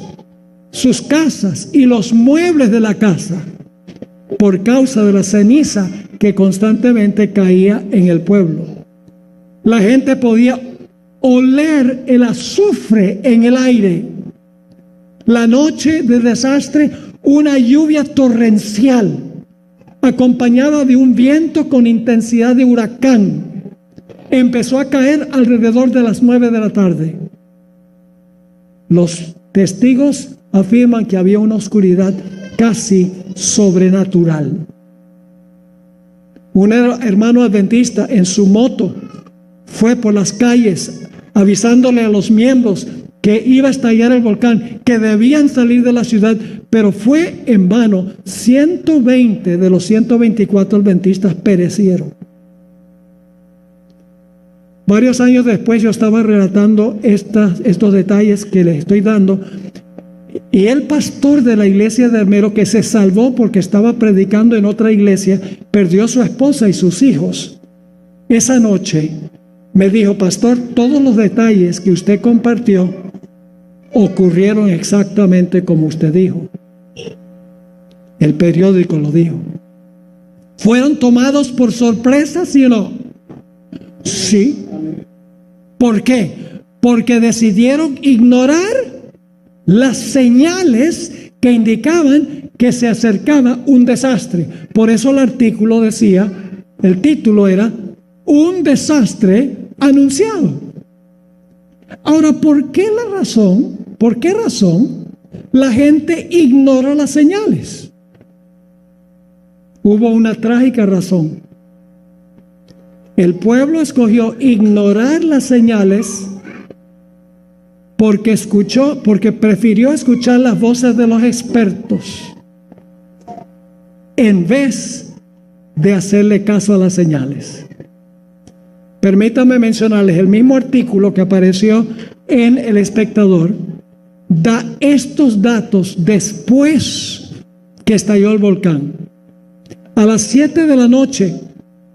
sus casas y los muebles de la casa por causa de la ceniza que constantemente caía en el pueblo. La gente podía oler el azufre en el aire. La noche del desastre, una lluvia torrencial acompañada de un viento con intensidad de huracán empezó a caer alrededor de las 9 de la tarde. Los testigos afirman que había una oscuridad casi sobrenatural. Un hermano adventista en su moto fue por las calles avisándole a los miembros que iba a estallar el volcán, que debían salir de la ciudad, pero fue en vano. 120 de los 124 adventistas perecieron. Varios años después yo estaba relatando estos detalles que les estoy dando, y el pastor de la iglesia de Armero, que se salvó porque estaba predicando en otra iglesia, perdió a su esposa y sus hijos. Esa noche me dijo: pastor, todos los detalles que usted compartió ocurrieron exactamente como usted dijo. El periódico lo dijo. ¿Fueron tomados por sorpresa, sí o no? Sí. ¿Por qué? Porque decidieron ignorar las señales que indicaban que se acercaba un desastre. Por eso el artículo decía, el título era Un desastre anunciado. Ahora, ¿por qué razón la gente ignora las señales? Hubo una trágica razón. El pueblo escogió ignorar las señales porque prefirió escuchar las voces de los expertos en vez de hacerle caso a las señales. Permítanme mencionarles, el mismo artículo que apareció en El Espectador da estos datos después que estalló el volcán. A las 7 de la noche,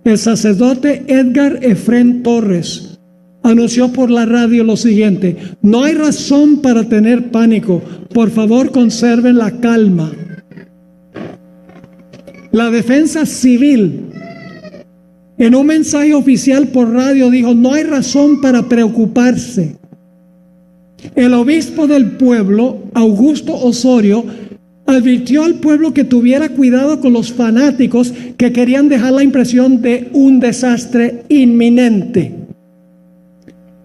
el sacerdote Edgar Efrén Torres anunció por la radio lo siguiente: no hay razón para tener pánico, por favor conserven la calma. La defensa civil, en un mensaje oficial por radio, dijo: no hay razón para preocuparse. El obispo del pueblo, Augusto Osorio, advirtió al pueblo que tuviera cuidado con los fanáticos que querían dejar la impresión de un desastre inminente.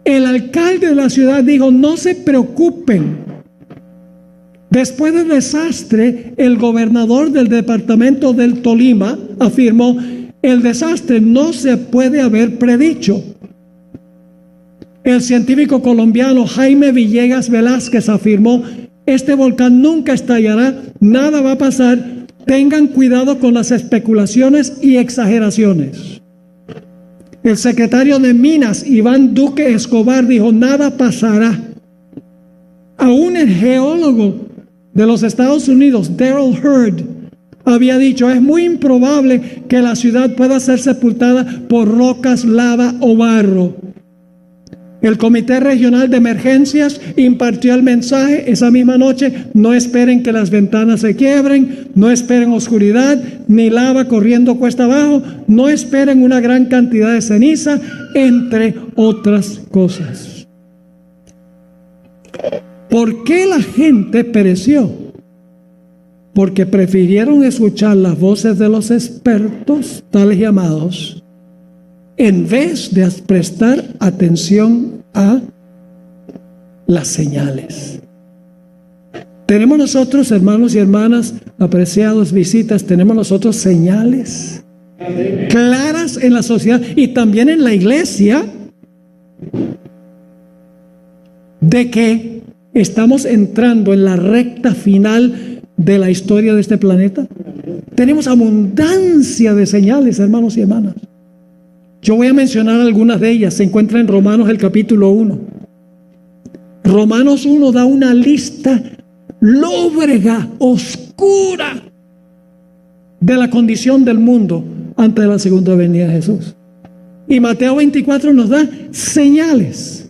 El alcalde de la ciudad dijo: no se preocupen. Después del desastre, el gobernador del departamento del Tolima afirmó: el desastre no se puede haber predicho. El científico colombiano Jaime Villegas Velázquez afirmó: este volcán nunca estallará, nada va a pasar, tengan cuidado con las especulaciones y exageraciones. El secretario de Minas, Iván Duque Escobar, dijo: nada pasará. Aún el geólogo de los Estados Unidos, Daryl Hurd, había dicho: es muy improbable que la ciudad pueda ser sepultada por rocas, lava o barro. El Comité Regional de Emergencias impartió el mensaje esa misma noche: no esperen que las ventanas se quiebren, no esperen oscuridad, ni lava corriendo cuesta abajo, no esperen una gran cantidad de ceniza, entre otras cosas. ¿Por qué la gente pereció? Porque prefirieron escuchar las voces de los expertos, tales llamados, en vez de prestar atención a las señales. Tenemos nosotros, hermanos y hermanas, apreciados visitas, tenemos nosotros señales claras en la sociedad y también en la iglesia de que estamos entrando en la recta final de la historia de este planeta. Tenemos abundancia de señales, hermanos y hermanas. Yo voy a mencionar algunas de ellas. Se encuentra en Romanos el capítulo 1. Romanos 1 da una lista lóbrega, oscura, de la condición del mundo antes de la segunda venida de Jesús. Y Mateo 24 nos da señales.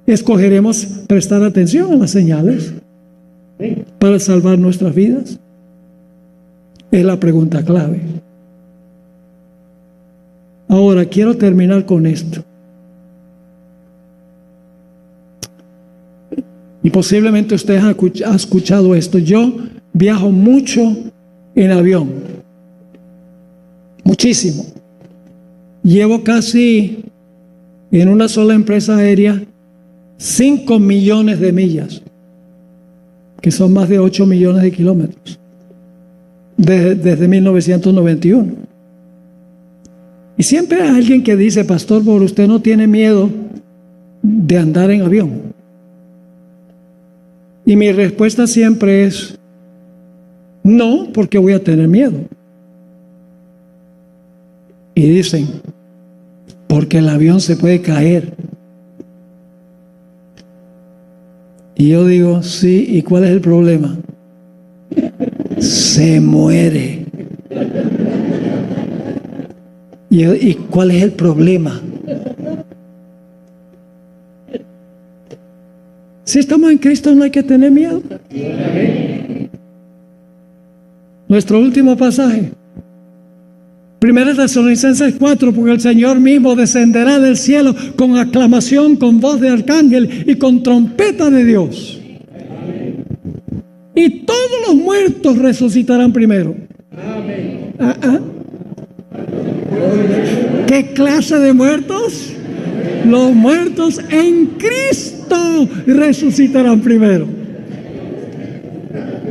¿Escogeremos prestar atención a las señales para salvar nuestras vidas? Es la pregunta clave. Ahora, quiero terminar con esto. Y posiblemente usted ha escuchado esto. Yo viajo mucho en avión. Muchísimo. Llevo casi en una sola empresa aérea 5 millones de millas, que son más de 8 millones de kilómetros, desde 1991. Y siempre hay alguien que dice: pastor, ¿por usted no tiene miedo de andar en avión? Y mi respuesta siempre es: no, porque voy a tener miedo. Y dicen: porque el avión se puede caer. Y yo digo: sí, ¿y cuál es el problema? Se muere. ¿Y cuál es el problema? Si estamos en Cristo, no hay que tener miedo. Nuestro último pasaje, 1 Tesalonicenses 4, porque el Señor mismo descenderá del cielo con aclamación, con voz de arcángel y con trompeta de Dios. Y todos los muertos resucitarán primero. ¿Qué clase de muertos? Los muertos en Cristo resucitarán primero.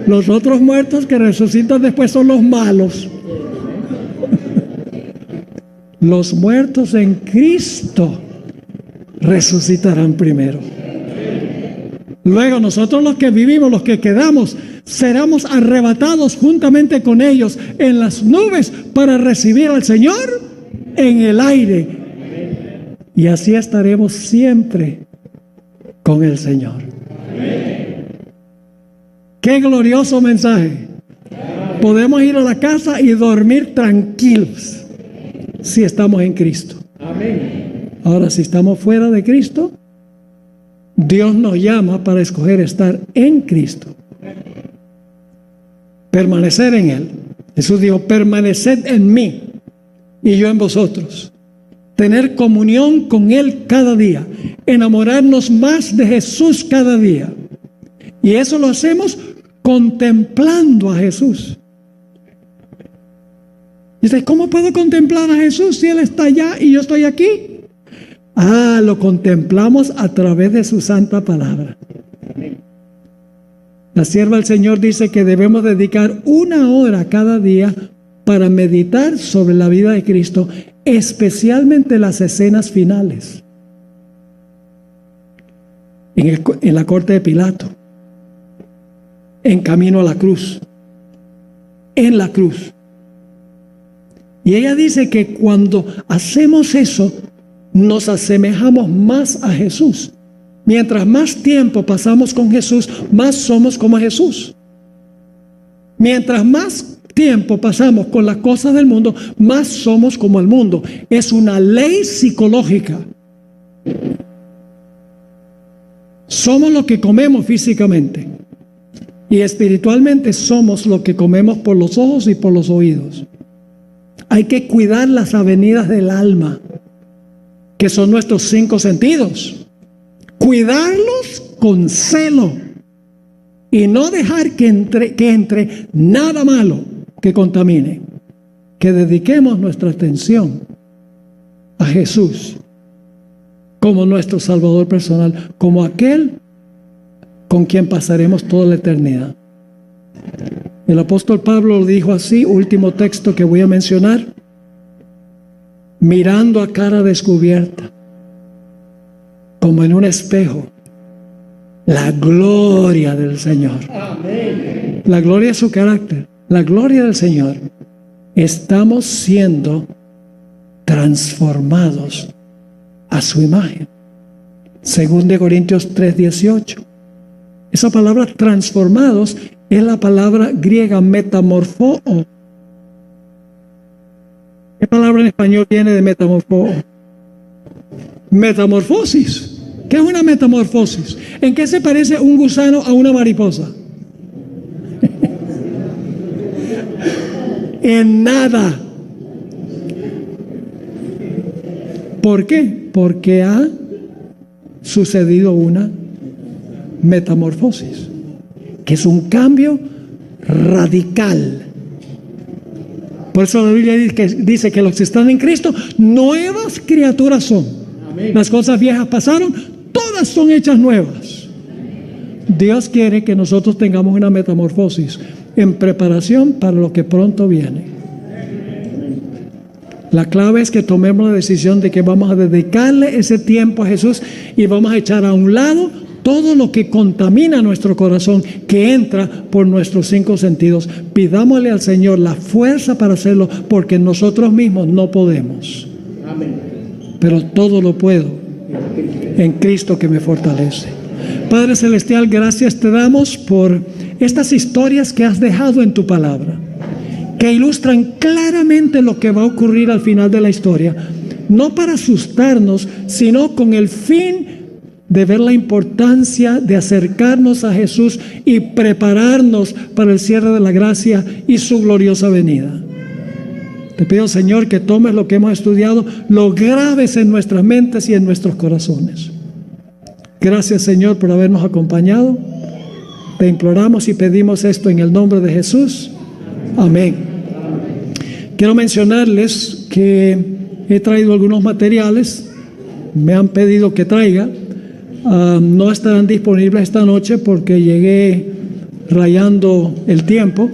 Los otros muertos que resucitan después son los malos. Los muertos en Cristo resucitarán primero. Luego nosotros los que vivimos, los que quedamos, seremos arrebatados juntamente con ellos en las nubes para recibir al Señor en el aire. Y así estaremos siempre con el Señor. ¡Qué glorioso mensaje! Podemos ir a la casa y dormir tranquilos si estamos en Cristo. Ahora, si estamos fuera de Cristo, Dios nos llama para escoger estar en Cristo, permanecer en Él. Jesús dijo: permaneced en mí y yo en vosotros. Tener comunión con Él cada día, enamorarnos más de Jesús cada día. Y eso lo hacemos contemplando a Jesús. Dice: ¿cómo puedo contemplar a Jesús si Él está allá y yo estoy aquí? Lo contemplamos a través de su santa palabra. La sierva del Señor dice que debemos dedicar 1 hora cada día para meditar sobre la vida de Cristo, especialmente las escenas finales. En la corte de Pilato, en camino a la cruz, en la cruz. Y ella dice que cuando hacemos eso, nos asemejamos más a Jesús. Mientras más tiempo pasamos con Jesús, más somos como Jesús. Mientras más tiempo pasamos con las cosas del mundo, más somos como el mundo. Es una ley psicológica. Somos lo que comemos físicamente, y espiritualmente somos lo que comemos por los ojos y por los oídos. Hay que cuidar las avenidas del alma, que son nuestros 5 sentidos. Cuidarlos con celo y no dejar que entre nada malo que contamine. Que dediquemos nuestra atención a Jesús como nuestro Salvador personal, como aquel con quien pasaremos toda la eternidad. El apóstol Pablo lo dijo así, último texto que voy a mencionar: mirando a cara descubierta, como en un espejo, la gloria del Señor. Amén. La gloria de su carácter, la gloria del Señor. Estamos siendo transformados a su imagen. 2 Corintios 3:18. Esa palabra transformados es la palabra griega metamorfoo. ¿Qué palabra en español viene de metamorfoo? Metamorfosis. ¿Qué es una metamorfosis? ¿En qué se parece un gusano a una mariposa? En nada. ¿Por qué? Porque ha sucedido una metamorfosis, que es un cambio radical. Por eso la Biblia dice que los que están en Cristo, nuevas criaturas son. Amén. Las cosas viejas pasaron, todas son hechas nuevas. Dios quiere que nosotros tengamos una metamorfosis en preparación para lo que pronto viene. La clave es que tomemos la decisión de que vamos a dedicarle ese tiempo a Jesús y vamos a echar a un lado todo lo que contamina nuestro corazón, que entra por nuestros 5 sentidos. Pidámosle al Señor la fuerza para hacerlo, porque nosotros mismos no podemos. Amén. Pero todo lo puedo en Cristo que me fortalece. Padre Celestial, gracias te damos por estas historias que has dejado en tu palabra, que ilustran claramente lo que va a ocurrir al final de la historia, no para asustarnos, sino con el fin de ver la importancia de acercarnos a Jesús y prepararnos para el cierre de la gracia y su gloriosa venida. Te pido, Señor, que tomes lo que hemos estudiado, lo grabes en nuestras mentes y en nuestros corazones. Gracias, Señor, por habernos acompañado. Te imploramos y pedimos esto en el nombre de Jesús. Amén. Quiero mencionarles que he traído algunos materiales. Me han pedido que traiga. No estarán disponibles esta noche porque llegué rayando el tiempo,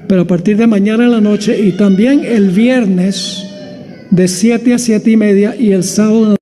pero a partir de mañana en la noche y también el viernes de 7 a 7:30 y el sábado